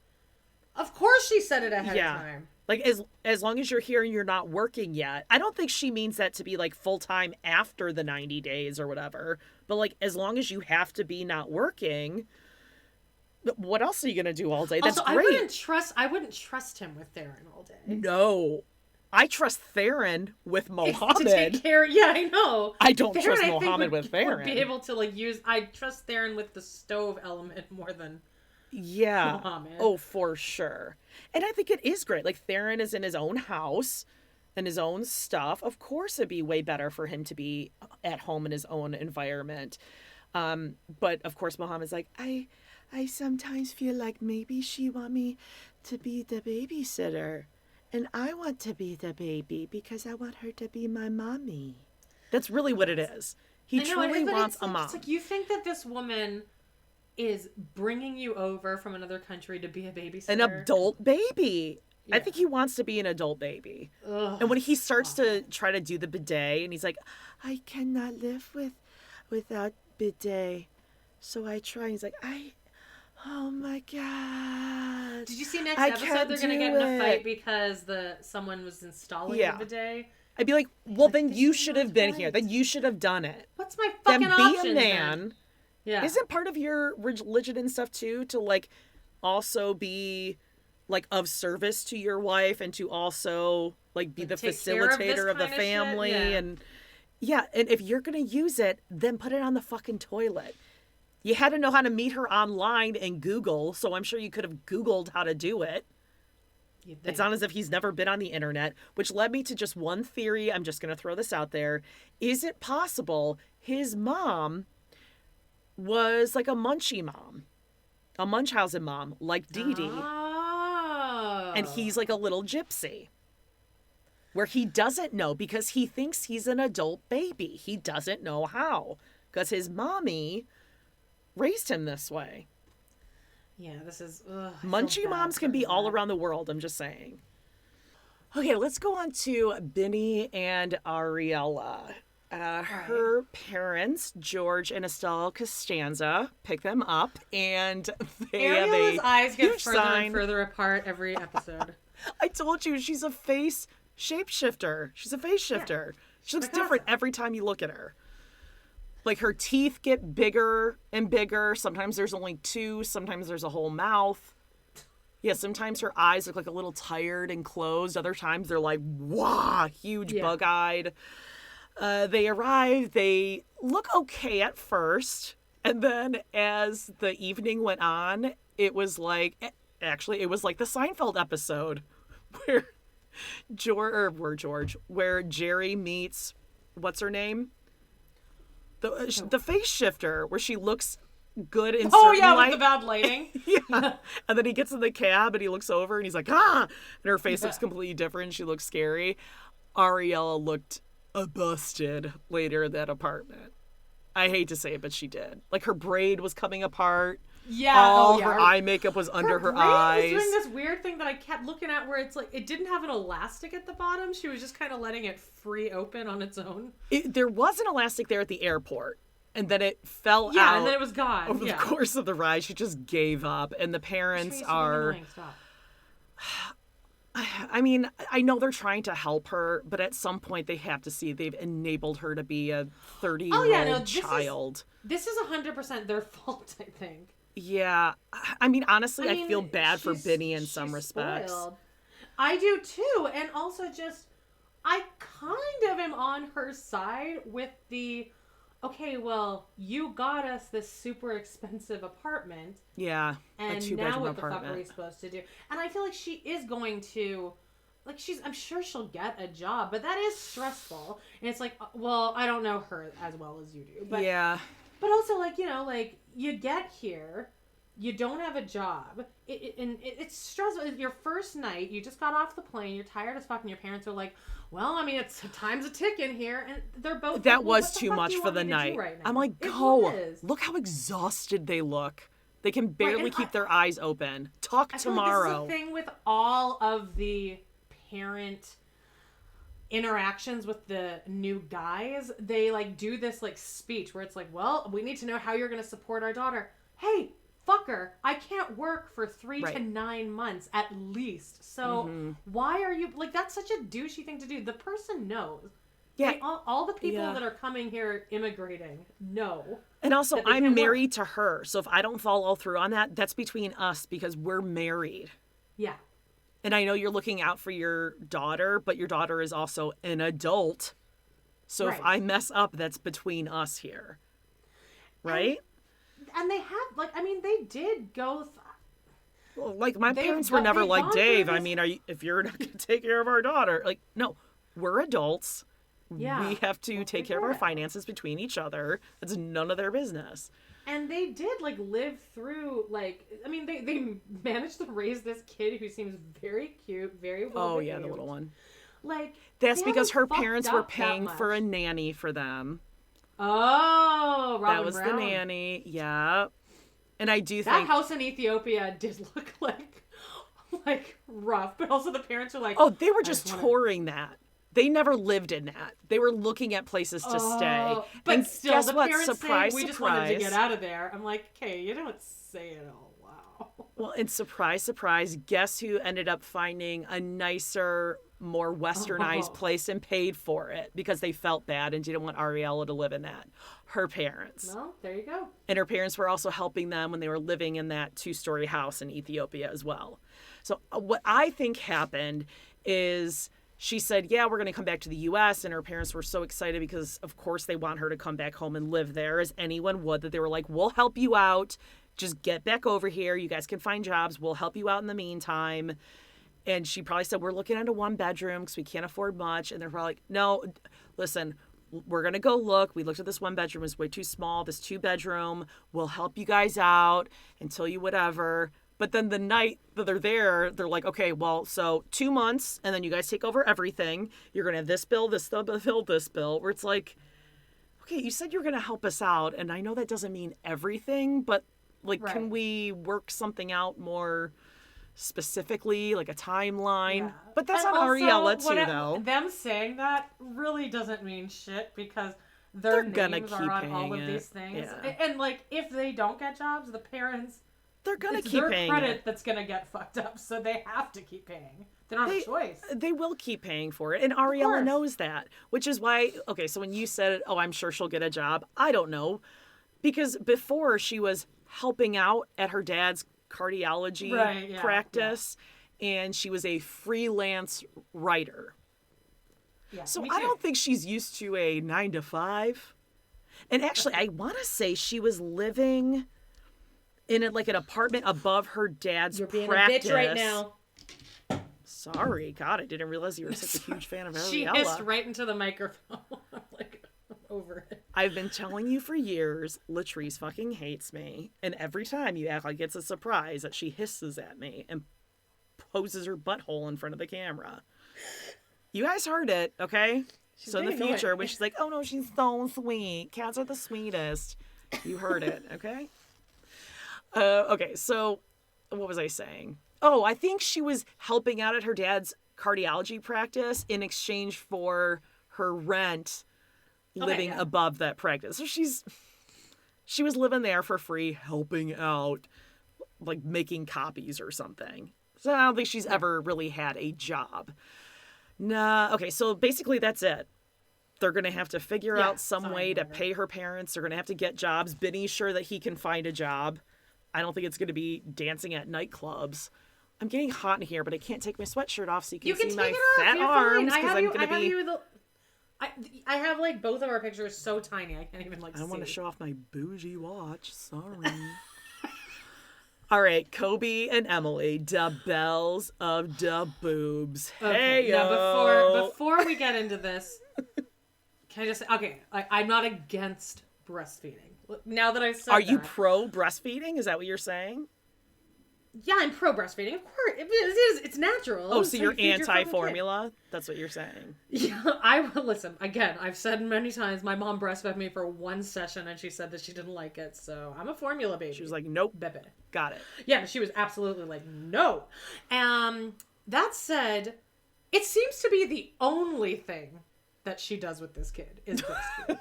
Of course she said it ahead of time. Like, as long as you're here and you're not working yet. I don't think she means that to be, like, full-time after the 90 days or whatever. But, like, as long as you have to be not working, what else are you going to do all day? That's also, great. I wouldn't trust him with Theron all day. No. I trust Theron with Mohamed. To take care. Yeah, I know. I don't Theron, trust Mohamed with Theron. Would be able to, like, use... I trust Theron with the stove element more than... Yeah. Mohamed. Oh, for sure. And I think it is great. Like, Theron is in his own house and his own stuff. Of course, it'd be way better for him to be at home in his own environment. But of course, Mohamed's like, I sometimes feel like maybe she want me to be the babysitter. And I want to be the baby because I want her to be my mommy. That's really what it is. He truly wants a mom. It's like, you think that this woman is bringing you over from another country to be a babysitter? An adult baby. Yeah. I think he wants to be an adult baby. Ugh, and when he starts to try to do the bidet, and he's like, I cannot live without bidet. So I try. He's like, oh my God. Did you see next I episode can't they're going to do get in a it. fight because someone was installing Yeah. the bidet? I'd be like, well, like, then this you is should not have been right. here. Then you should have done it. What's my Then fucking be options, a man. then? Yeah. Isn't part of your religion and stuff too to like also be like of service to your wife and to also like be the take care of this facilitator of the kind of shit? family Yeah. and if you're gonna use it, then put it on the fucking toilet. You had to know how to meet her online and Google, so I'm sure you could have Googled how to do it. It's not as if he's never been on the internet, which led me to just one theory. I'm just going to throw this out there. Is it possible his mom was like a Munchie mom, a Munchausen mom, like Dee Dee, Oh. and he's like a little gypsy, where he doesn't know because he thinks he's an adult baby. He doesn't know how because his mommy raised him this way. Yeah, this is... Ugh, I feel Munchie bad moms for can be that. all around the world, I'm just saying. Okay, let's go on to Benny and Ariella. Her parents, George and Estelle Costanza, pick them up, and they Ariella's have a eyes get huge further sign. and further apart every episode. I told you, she's a face shapeshifter. She's a face shifter. She looks Picasso. different every time you look at her. Like, her teeth get bigger and bigger. Sometimes there's only two. Sometimes there's a whole mouth. Yeah, sometimes her eyes look like a little tired and closed. Other times they're like, wah, huge, bug-eyed. They arrive. They look okay at first. And then as the evening went on, it was like the Seinfeld episode where where Jerry meets, what's her name? The face shifter, where she looks good in certain light. With the bad lighting. Yeah. And then he gets in the cab and he looks over and he's like, ah! And her face looks completely different. She looks scary. Ariella looked busted later in that apartment. I hate to say it, but she did. Like, her braid was coming apart. Yeah. All her eye makeup was under her eyes. She was doing this weird thing that I kept looking at where it's like, it didn't have an elastic at the bottom. She was just kind of letting it free open on its own. There was an elastic there at the airport. And then it fell out. Yeah, and then it was gone. Over the course of the ride, she just gave up. And the parents are... I mean, I know they're trying to help her, but at some point they have to see they've enabled her to be a 30-year-old child. This is 100% their fault, I think. Yeah. I mean, honestly, I feel bad for Benny in some respects. Spoiled. I do too. And also just, I kind of am on her side with the... Okay, well, you got us this super expensive apartment. Yeah, and a two-bedroom now what apartment. the fuck are we supposed to do? And I feel like she is going to, like, I'm sure she'll get a job, but that is stressful. And it's like, well, I don't know her as well as you do, but yeah. But also, like, you know, like, you get here, you don't have a job, and it's stressful. It's your first night, you just got off the plane, you're tired as fuck, and your parents are like, well, I mean, time's a ticking here, and they're both... That like, was what the too fuck much do you for want the me to do night. right now? I'm like, It go. was. Look how exhausted they look. They can barely and keep their eyes open. Talk I feel tomorrow. like this is the thing with all of the parent interactions with the new guys, they like do this like speech where it's like, well, we need to know how you're going to support our daughter. Hey, fucker, I can't work for 3 to 9 months at least. So why are you like, that's such a douchey thing to do. The person knows. Yeah. All the people that are coming here immigrating know. And also, I'm married to her. So if I don't follow through on that, that's between us because we're married. Yeah. And I know you're looking out for your daughter, but your daughter is also an adult. So if I mess up, that's between us here. Right? And they have, like, I mean, they did go... Well, like, my parents were never like, Dave, I mean, if you're not going to take care of our daughter. Like, no, we're adults. Yeah. We have to take care of our finances between each other. That's none of their business. And they did, like, live through, like, I mean, they managed to raise this kid who seems very cute, very well behaved. Oh, yeah, the little one. Like, that's because her parents were paying for a nanny for them. Oh, Robin that was Brown. The nanny, yeah. And I do think... That house in Ethiopia did look like rough, but also the parents are like... Oh, they were just touring that. They never lived in that. They were looking at places to stay. But and still, the parents say, we just wanted to get out of there. I'm like, okay, you don't say it all. Wow. Well, and surprise, surprise, guess who ended up finding a nicer, more westernized place and paid for it because they felt bad and didn't want Ariella to live in that? Her parents. Well, there you go. And her parents were also helping them when they were living in that 2-story house in Ethiopia as well. So what I think happened is... She said, yeah, we're going to come back to the U.S. And her parents were so excited because, of course, they want her to come back home and live there as anyone would, that they were like, we'll help you out. Just get back over here. You guys can find jobs. We'll help you out in the meantime. And she probably said, we're looking at a 1-bedroom because we can't afford much. And they're probably like, no, listen, we're going to go look. We looked at this 1-bedroom. It was way too small. This 2-bedroom. We'll help you guys out and tell you whatever. But then the night that they're there, they're like, okay, well, so 2 months, and then you guys take over everything. You're going to have this bill, this bill, this bill, where it's like, okay, you said you're going to help us out, and I know that doesn't mean everything, but, like, can we work something out more specifically, like a timeline? Yeah. But that's on Ariella, too, though. Them saying that really doesn't mean shit, because their names are on all of these things. Yeah. And, like, if they don't get jobs, the parents... They're going to keep paying. It's their credit that's going to get fucked up, so they have to keep paying. They don't have a choice. They will keep paying for it, and Ariella knows that, which is why, okay, so when you said, oh, I'm sure she'll get a job, I don't know, because before she was helping out at her dad's cardiology practice, and she was a freelance writer. Yeah, so I don't think she's used to a 9-to-5. And actually, I want to say she was living... in like an apartment above her dad's practice. You're being a bitch right now. Sorry, God, I didn't realize you were such a huge fan of Ariella. She hissed right into the microphone. I'm like, over it. I've been telling you for years, Latrice fucking hates me. And every time you act like it's a surprise that she hisses at me and poses her butthole in front of the camera. You guys heard it, okay? So in the future, when she's like, oh no, she's so sweet. Cats are the sweetest. You heard it, okay? Okay, so what was I saying? Oh, I think she was helping out at her dad's cardiology practice in exchange for her rent living above that practice. So she was living there for free, helping out, like making copies or something. So I don't think she's ever really had a job. Nah, okay, so basically that's it. They're going to have to figure out some way to pay her parents. They're going to have to get jobs. Benny's sure that he can find a job. I don't think it's going to be dancing at nightclubs. I'm getting hot in here, but I can't take my sweatshirt off so you can see my fat arms because I'm going to be... I have, like, both of our pictures so tiny I can't even, like, see. I want to show off my bougie watch. Sorry. All right, Kobe and Emily, da Belles of Da Boobs. Okay, now before we get into this, can I just say, okay, I'm not against breastfeeding. Now that I've said Are you pro breastfeeding? Is that what you're saying? Yeah, I'm pro breastfeeding. Of course. It is. It's natural. Oh, so you're anti-formula? That's what you're saying. Yeah, listen, again, I've said many times, my mom breastfed me for one session and she said that she didn't like it. So I'm a formula baby. She was like, nope. Bebe. Got it. Yeah, she was absolutely like, no. That said, It seems to be the only thing that she does with this kid is breastfeed.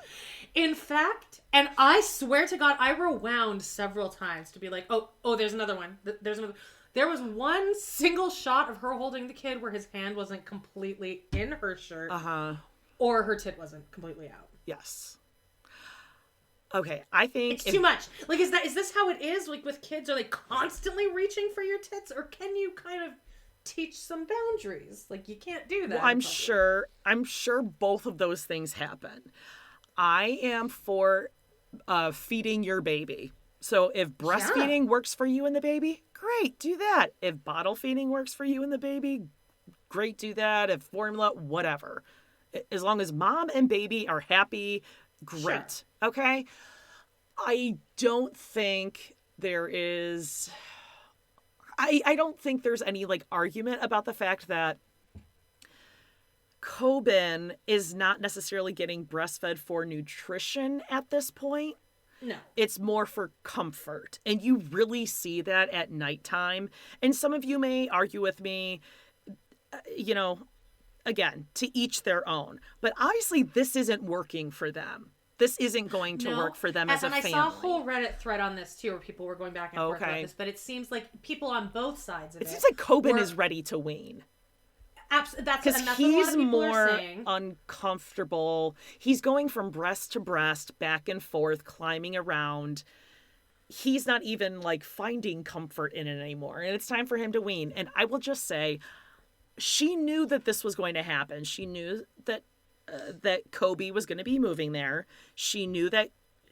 In fact, and I swear to God, I rewound several times to be like, oh, there's another one. There's another. There was one single shot of her holding the kid where his hand wasn't completely in her shirt. Or her tit wasn't completely out. Yes. Okay, I think it's too much. Like, is this how it is? Like with kids, are they constantly reaching for your tits, or can you kind of teach some boundaries? Like, you can't do that. Well, I'm sure both of those things happen. I am for feeding your baby. So if breastfeeding works for you and the baby, great, do that. If bottle feeding works for you and the baby, great, do that. If formula, whatever. As long as mom and baby are happy, great. Sure. Okay? I don't think there is... I don't think there's any, like, argument about the fact that Coben is not necessarily getting breastfed for nutrition at this point. No. It's more for comfort. And you really see that at nighttime. And some of you may argue with me, you know, again, to each their own. But obviously this isn't working for them. This isn't going to work for them as a family. And I saw a whole Reddit thread on this too, where people were going back and forth about this. But it seems like people on both sides of it. It seems like Coben is ready to wean. Because he's more uncomfortable. He's going from breast to breast, back and forth, climbing around. He's not even like finding comfort in it anymore. And it's time for him to wean. And I will just say, she knew that this was going to happen. She knew that Kobe was going to be moving there. She knew that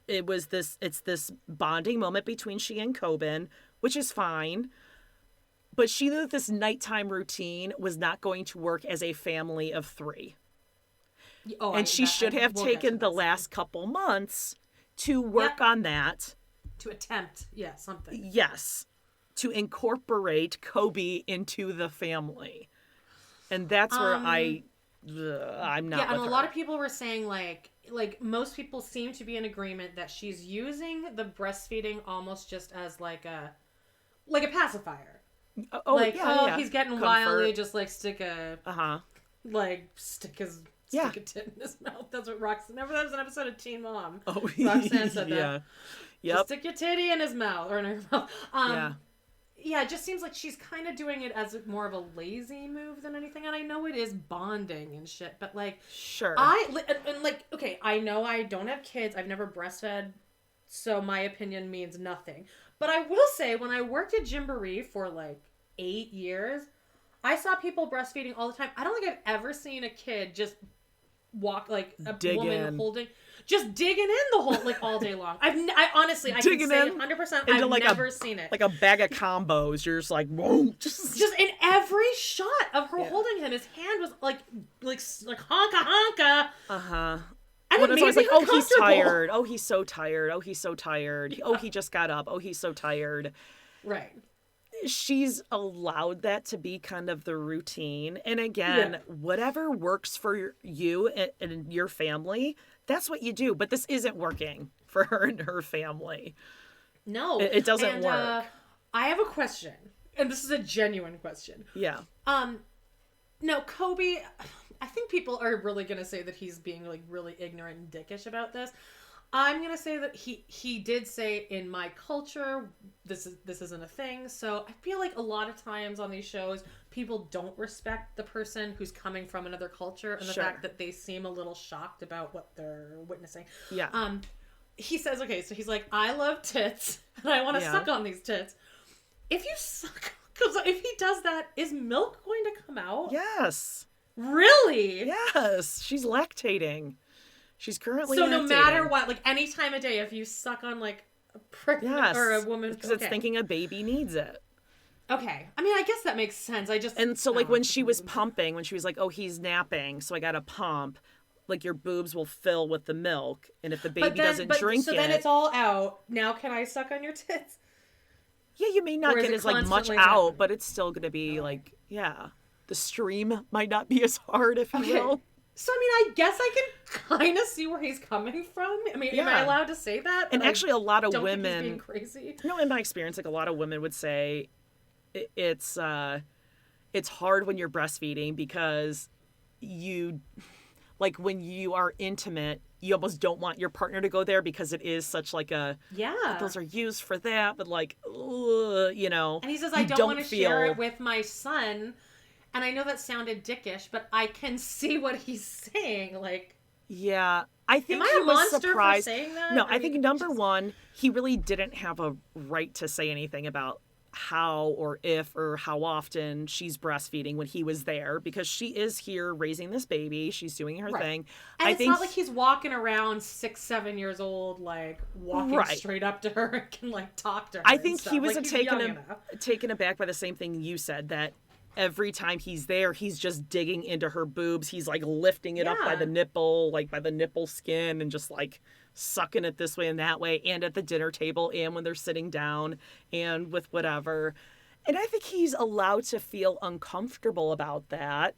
it's this bonding moment between she and Coben, which is fine. But she knew that this nighttime routine was not going to work as a family of three. And she should have taken the last couple months to work on that. To attempt, something. Yes. To incorporate Kobe into the family. And that's where I'm not with and a her. lot of people were saying, like most people seem to be in agreement that she's using the breastfeeding almost just as like a pacifier. He's getting Comfort. wily, just like stick a stick a tit in his mouth. That's what Roxanne. Remember that was an episode of Teen Mom. Oh, Roxanne said that. Yep. Just stick your titty in his mouth or in her mouth. It just seems like she's kind of doing it as more of a lazy move than anything. And I know it is bonding and shit, but like, sure. I know I don't have kids. I've never breastfed, so my opinion means nothing. But I will say, when I worked at Gymboree for like 8 years, I saw people breastfeeding all the time. I don't think I've ever seen a kid just walk like a woman holding, just digging in the hole like all day long. I honestly, I can say 100%. I've never seen it. Like a bag of combos. You're just like, whoa. Just in every shot of her holding him, his hand was like honka. And it's always like, oh, he's tired. Oh, he's so tired. Oh, he's so tired. Oh, he just got up. Oh, he's so tired. Right. She's allowed that to be kind of the routine. And again, whatever works for you and your family, that's what you do. But this isn't working for her and her family. No. It doesn't work. I have a question. And this is a genuine question. Yeah. No, Kobe... I think people are really going to say that he's being like really ignorant and dickish about this. I'm going to say that he did say, in my culture, this isn't a thing. So I feel like a lot of times on these shows, people don't respect the person who's coming from another culture and the fact that they seem a little shocked about what they're witnessing. Yeah. He says, so he's like, I love tits and I want to suck on these tits. If you suck, because if he does that, is milk going to come out? Yes. Really? Yes. She's lactating. She's currently So lactating. No matter what, like any time of day, if you suck on like a pregnant or a woman, because it's thinking a baby needs it. Okay. I mean, I guess that makes sense. And so like when she was pumping, when she was like, oh, he's napping, so I got to pump, like your boobs will fill with the milk. And if the baby doesn't drink so then it's all out. Now can I suck on your tits? Yeah, you may not get as like much out, but it's still going to be like, the stream might not be as hard, if you will. So, I mean, I guess I can kind of see where he's coming from. I mean, am I allowed to say that? And actually, a lot of don't women... think he's being crazy. No, in my experience, like, a lot of women would say it's it's hard when you're breastfeeding because you, like, when you are intimate, you almost don't want your partner to go there because it is such like a, Yeah. those are used for that, but like, ugh, you know. And he says, I you don't want to share feel- it with my son. And I know that sounded dickish, but I can see what he's saying. Like, Yeah, I think am I he a was monster surprised. for saying that? No, I I think mean, number just- one, he really didn't have a right to say anything about how or if or how often she's breastfeeding when he was there because she is here raising this baby. She's doing her Right. thing. And I it's think not like he's walking around 6, 7 years old, like walking Right. straight up to her and can like talk to her. I and think stuff. he was like, he's young enough. taken aback by the same thing you said, that every time he's there, he's just digging into her boobs. He's like lifting it up by Yeah. the nipple, like by the nipple skin, and just like sucking it this way and that way, and at the dinner table, and when they're sitting down, and with whatever. And I think he's allowed to feel uncomfortable about that.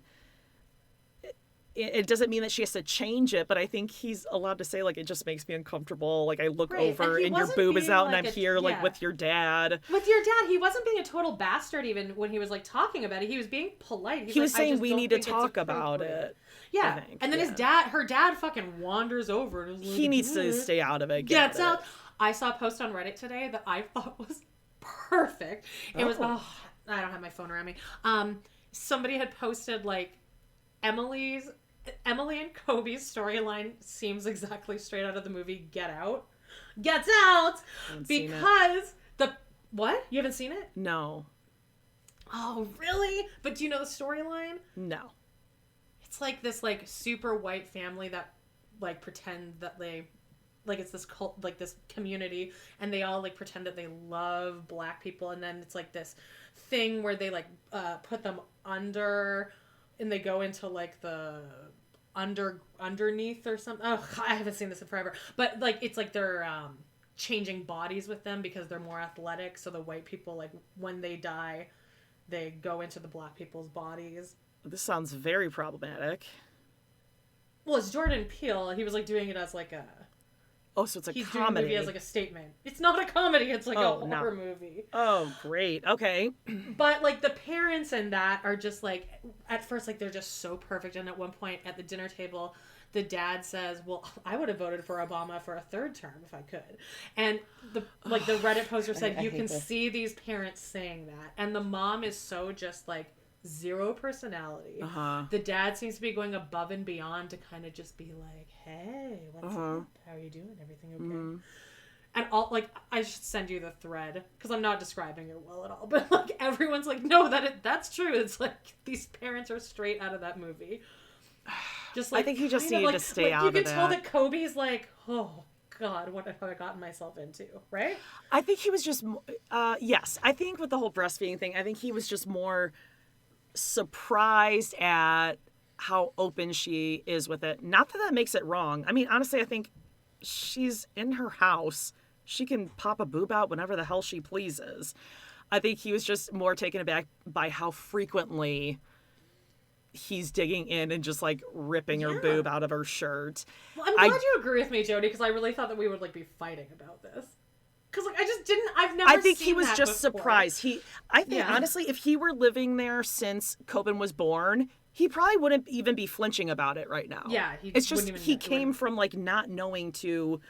It doesn't mean that she has to change it, but I think he's allowed to say, like, it just makes me uncomfortable. Like, I look Right, and over he and your wasn't boob is being out and like I'm a- here, like, yeah. with your dad. With your dad, he wasn't being a total bastard even when he was like talking about it. He was being polite. He's He was like, I saying just we don't need to think it's talk about appropriate. it. Yeah, I think, and then yeah. her dad fucking wanders over and is like, He needs to stay out of it. Gets Get out. it. I saw a post on Reddit today that I thought was perfect. It was, Oh. I don't have my phone around me. Somebody had posted like Emily and Kobe's storyline seems exactly straight out of the movie Get Out. Gets out Haven't seen it. because what? You haven't seen it? No. Oh, really? But do you know the storyline? No. It's like this like super white family that like pretend that they like it's this cult, like this community, and they all like pretend that they love black people, and then it's like this thing where they like put them under, and they go into like the underneath or something. Oh, I haven't seen this in forever, but like it's like they're changing bodies with them because they're more athletic, so the white people, like when they die, they go into the black people's bodies. This sounds very problematic. Well, it's Jordan Peele. He was like doing it as like a Oh, so it's a he's doing the comedy. movie as like a statement. It's not a comedy. It's like Oh, a no. horror movie. Oh, great. Okay. But like the parents in that are just like at first like they're just so perfect. And at one point at the dinner table, the dad says, "Well, I would have voted for Obama for a third term if I could." And the Reddit poster said, I "You hate can this. see these parents saying that," and the mom is so just like zero personality. Uh-huh. The dad seems to be going above and beyond to kind of just be like, "Hey, what's up? How are you doing? Everything okay?" Mm-hmm. And all like I should send you the thread because I'm not describing it well at all. But like everyone's like, "No, that's true." It's like these parents are straight out of that movie. Just like I think he just kind of, needed like, to stay like, out you of can tell that. that Kobe's like, "Oh God, what have I gotten myself into?" Right? I think he was just, yes, I think with the whole breastfeeding thing, I think he was just more surprised at how open she is with it. Not that that makes it wrong. I mean, honestly, I think she's in her house. She can pop a boob out whenever the hell she pleases. I think he was just more taken aback by how frequently he's digging in and just like ripping her Yeah. boob out of her shirt. Well, I'm glad you agree with me, Jody, because I really thought that we would like be fighting about this. Because like I just didn't. I've never. I think he seen was that just before. surprised. I think Yeah. honestly, if he were living there since Coben was born, he probably wouldn't even be flinching about it right now. Yeah, he it's just wouldn't even- he he came wouldn't. from like not knowing to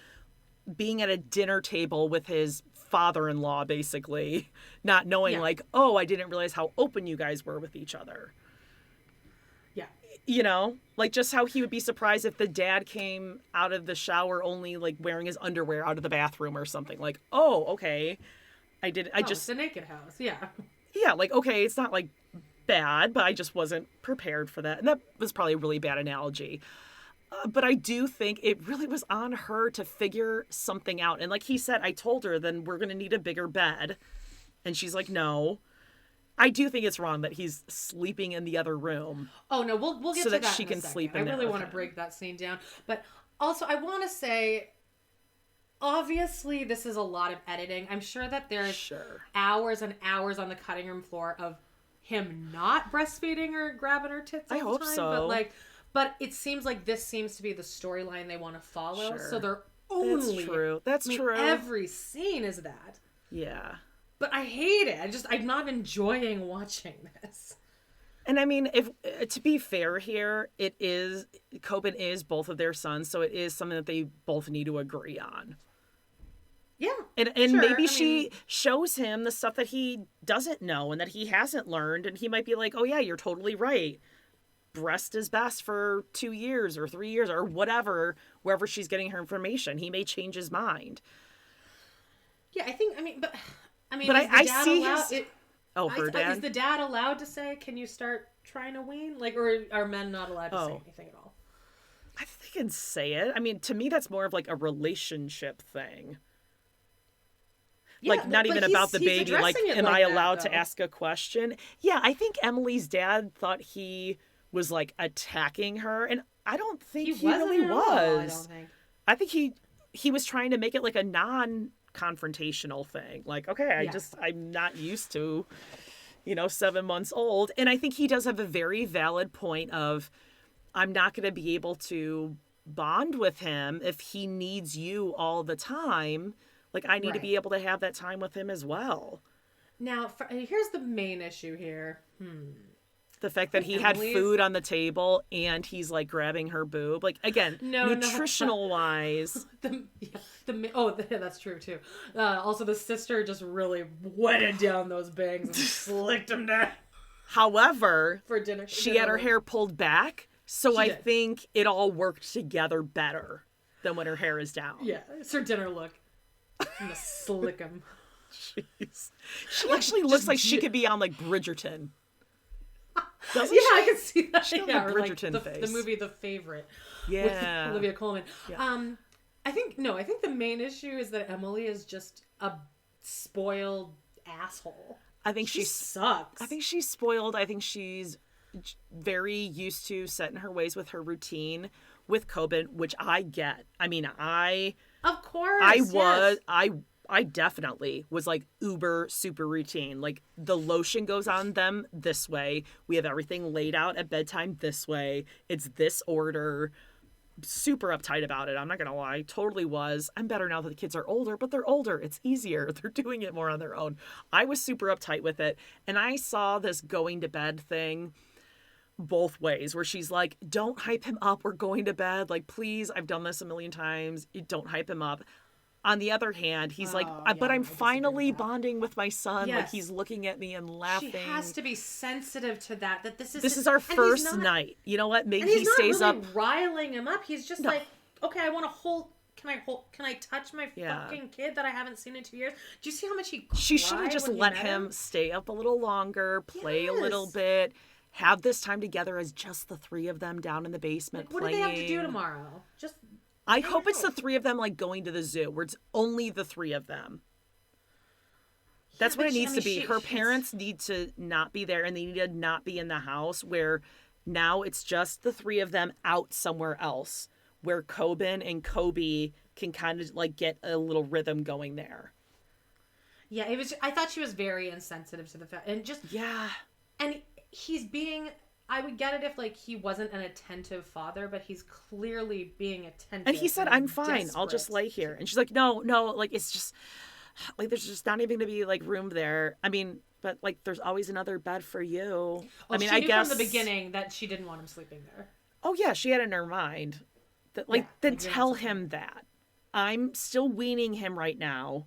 being at a dinner table with his father-in-law, basically, not knowing Yeah. like, oh, I didn't realize how open you guys were with each other. Yeah. You know, like just how he would be surprised if the dad came out of the shower only like wearing his underwear out of the bathroom or something. Like, oh, okay, I It's the naked house. Yeah. yeah, like, okay, it's not like bad, but I just wasn't prepared for that. And that was probably a really bad analogy. But I do think it really was on her to figure something out. And like he said, I told her, then we're going to need a bigger bed. And she's like, no. I do think it's wrong that he's sleeping in the other room. Oh no, we'll get So to that that she in a can second. sleep I in there really with want to him. break that scene down, but also I want to say, obviously, this is a lot of editing. I'm sure that there's Sure. hours and hours on the cutting room floor of him not breastfeeding or grabbing her tits all I the hope time. so. But it seems like this seems to be the storyline they want to follow. Sure. So they're That's only true. That's I mean, true. Every scene is that. Yeah. But I hate it. I'm not enjoying watching this. And I mean, if to be fair here, Coben is both of their sons, so it is something that they both need to agree on. Yeah. And Sure. maybe I mean, she shows him the stuff that he doesn't know and that he hasn't learned, and he might be like, "Oh yeah, you're totally right. Breast is best for 2 years or 3 years or whatever, wherever she's getting her information." He may change his mind. yeah, I mean, But is the I dad see allowed? his. Oh, her dad. Is the dad allowed to say, "Can you start trying to wean?" Like, or are men not allowed to say Oh. anything at all? I think they can say it. I mean, to me, that's more of like a relationship thing. Yeah, Like, not but even about the he's baby. Like, addressing it am like I that, allowed to though. ask a question? Yeah, I think Emily's dad thought he was like attacking her, and I don't think he wasn't really at all, I don't was. think. I think he was trying to make it like a non-confrontational thing. Like, okay, Yeah. I'm not used to, 7 months old. And I think he does have a very valid point of, I'm not going to be able to bond with him if he needs you all the time. Like, I need to be Right. able to have that time with him as well. Now, here's the main issue here. The fact that With he had Emily's- food on the table and he's like grabbing her boob. Like, again, No, nutritional wise. That's true too. Also, the sister just really wetted down those bangs and slicked them down However, for dinner. she had her hair pulled back. So She I did. think it all worked together better than when her hair is down. Yeah, it's her dinner look. I'm gonna slick him. Jeez. She actually looks like she could be on like Bridgerton. Doesn't Yeah, she? I can see that. She got Yeah, the or like Bridgerton the face. movie The Favorite. Yeah. With Olivia Colman. Yeah. I think the main issue is that Emily is just a spoiled asshole. I think She sucks. I think she's spoiled. I think she's very used to setting her ways with her routine with Coben, which I get. I mean, Of course. I yes. I definitely was like uber super routine. Like, the lotion goes on them this way. We have everything laid out at bedtime this way. It's this order. Super uptight about it. I'm not gonna lie. Totally was. I'm better now that the kids are older, but they're older. It's easier. They're doing it more on their own. I was super uptight with it. And I saw this going to bed thing both ways, where she's like, don't hype him up. We're going to bed. Like, please, I've done this a million times. Don't hype him up. On the other hand, he's like, but yeah, I'm I disagree finally with that. bonding with my son. Like, Yes. he's looking at me and laughing. She has to be sensitive to that. That this This is our and he's first not- night. You know what? Maybe And he's he not stays really up. riling him up. He's just No. like, okay, I want to hold. Can I touch my Yeah. fucking kid that I haven't seen in 2 years? Do you see how much he? She should have cried just when he let met him stay up a little longer, play a little Yes. bit, have this time together as just the three of them down in the basement What playing. do they have to do tomorrow? Just I hang hope it's the out. three of them like going to the zoo, where it's only the three of them. That's what but it needs I mean, to be. she- Her she's- parents need to not be there, and they need to not be in the house, where now it's just the three of them out somewhere else, where Coben and Kobe can kind of like get a little rhythm going there. Yeah, it was. I thought she was very insensitive to the fact, and just Yeah. and he's being. I would get it if like he wasn't an attentive father, but he's clearly being attentive. And he said, I'm fine. I'll just desperate. lay here. And she's like, no, like, it's just, like, there's just not even going to be, like, room there. I mean, but, like, there's always another bed for you. Well, I mean, she I knew guess. from the beginning that she didn't want him sleeping there. Oh, yeah, she had it in her mind. That, like, Yeah, then like, you're not tell sleeping him that. I'm still weaning him right now.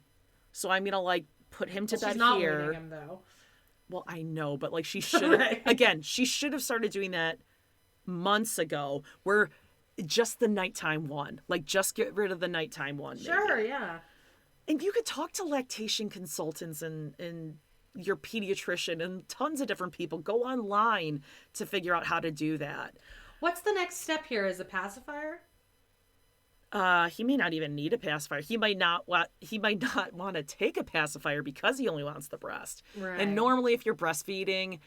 So I'm going to, like, put him to Well, bed she's not here. weaning him though. Well, I know, but, like, she should have. Right. Again, she should have started doing that months ago, where just the nighttime one. Like, just get rid of the nighttime one. maybe. Sure, yeah. And you could talk to lactation consultants and your pediatrician and tons of different people. Go online to figure out how to do that. What's the next step here? Is a pacifier? He may not even need a pacifier. He might not want to take a pacifier because he only wants the breast. Right. And normally if you're breastfeeding,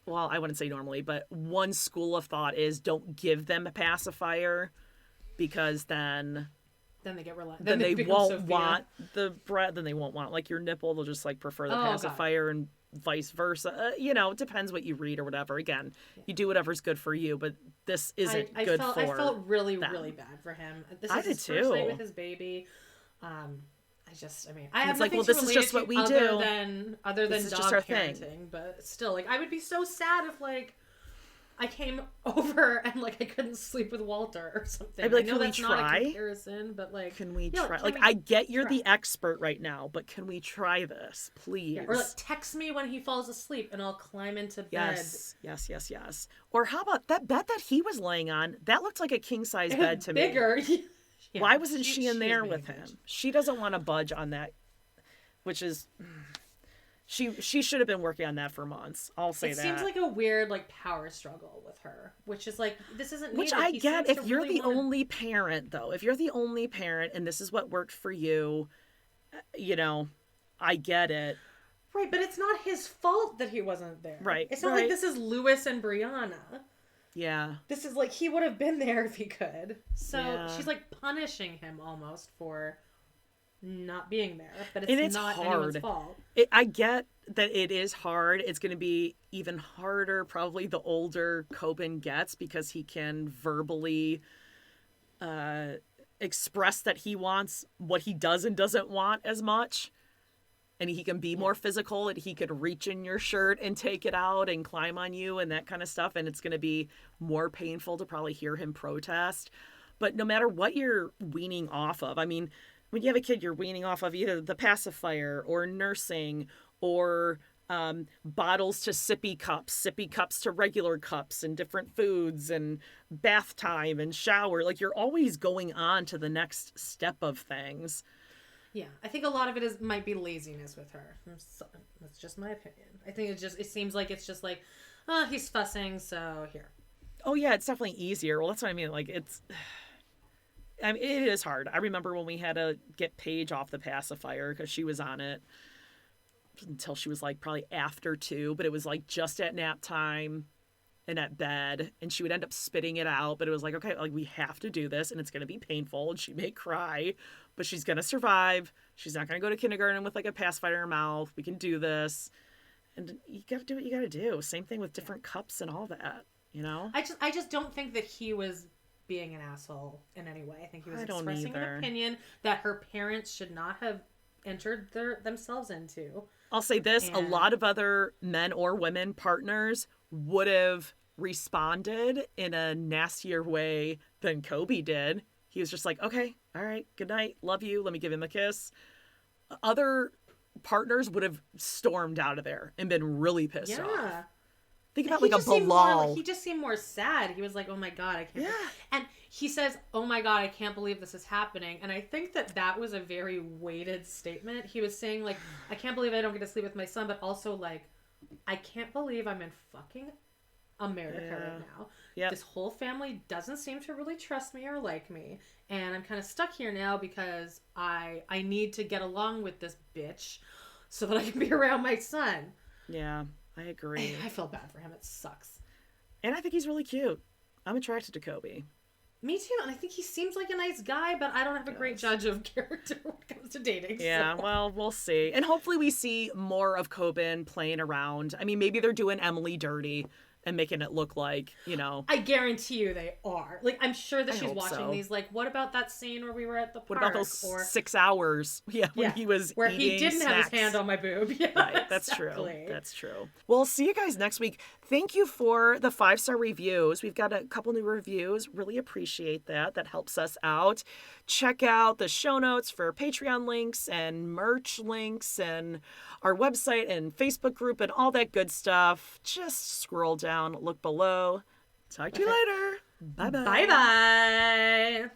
well, I wouldn't say normally, but one school of thought is don't give them a pacifier, because then Then they get relaxed. then they won't want the bread. Then they won't want like your nipple. They'll just like prefer the Oh, got it. pacifier and vice versa. It depends what you read or whatever. Again, you do whatever's good for you, but this isn't good I for. felt really, them. really bad for him. This I is his did first night too. with his baby. I I have It's like, nothing well, to this is relate just it what to we other do. than This is dog just our parenting, thing. but still, like, I would be so sad if, like, I came over and, like, I couldn't sleep with Walter or something. I'd be like, I know can we that's not a try? comparison, but, like... Can we yeah, try? can Like, we I get you're try? the expert right now, but can we try this, please? Yeah, or, like, text me when he falls asleep and I'll climb into bed. Yes. Or how about that bed that he was laying on? That looked like a king-size bed to me. Bigger. Yeah, Why wasn't she in there is with big, him? bitch. She doesn't want to budge on that, which is... She should have been working on that for months. I'll say that. It seems like a weird, like, power struggle with her, which is like, this isn't Which needed. I He get seems if to you're really the only parent, though. If you're the only parent and this is what worked for you, I get it. Right, but it's not his fault that he wasn't there. Right, It's not right. like this is Louis and Brianna. Yeah. This is like, he would have been there if he could. So Yeah. she's like punishing him almost for not being there, but And it's it's not hard. anyone's fault. I get that it is hard. It's going to be even harder probably the older Coben gets because he can verbally express that he wants what he does and doesn't want as much. And he can be more physical and he could reach in your shirt and take it out and climb on you and that kind of stuff. And it's going to be more painful to probably hear him protest. But no matter what you're weaning off of, I mean, when you have a kid, you're weaning off of either the pacifier or nursing or bottles to sippy cups to regular cups and different foods and bath time and shower. Like you're always going on to the next step of things. Yeah, I think a lot of it might be laziness with her. That's just my opinion. I think it seems like it's just like, oh, he's fussing, so here. Oh yeah, it's definitely easier. Well, that's what I mean. Like it is hard. I remember when we had to get Paige off the pacifier because she was on it until she was like probably after 2, but it was like just at nap time and at bed, and she would end up spitting it out. But it was like, okay, like we have to do this, and it's going to be painful, and she may cry, but she's going to survive. She's not going to go to kindergarten with like a pacifier in her mouth. We can do this, and you got to do what you got to do. Same thing with different cups and all that. I just don't think that he was being an asshole in any way. I think he was expressing an opinion that her parents should not have entered themselves into. I'll say this, a lot of other men or women partners would have responded in a nastier way than Kobe did. He was just like, okay, all right, good night, love you, let me give him a kiss. Other partners would have stormed out of there and been really pissed off. Think about like a Bilal. He just seemed more sad. He was like, oh my God, I can't. Yeah. And he says, oh my God, I can't believe this is happening. And I think that was a very weighted statement. He was saying like, I can't believe I don't get to sleep with my son, but also like, I can't believe I'm in fucking America right now. Yep. This whole family doesn't seem to really trust me or like me. And I'm kind of stuck here now because I need to get along with this bitch so that I can be around my son. Yeah. I agree. I feel bad for him. It sucks. And I think he's really cute. I'm attracted to Kobe. Me too. And I think he seems like a nice guy, but I don't have a great judge of character when it comes to dating. Yeah, well, we'll see. And hopefully we see more of Coben playing around. I mean, maybe they're doing Emily dirty and making it look like, I guarantee you they are. Like, I'm sure that she's watching these, like, what about that scene where we were at the park? What about those 6 hours? Yeah, when he was where eating he didn't snacks. have his hand on my boob. Yeah, right, that's true. That's true. Well, see you guys next week. Thank you for the 5-star reviews. We've got a couple new reviews. Really appreciate that. That helps us out. Check out the show notes for Patreon links and merch links and our website and Facebook group and all that good stuff. Just scroll down, look below. Talk to you later. Bye-bye. Bye-bye.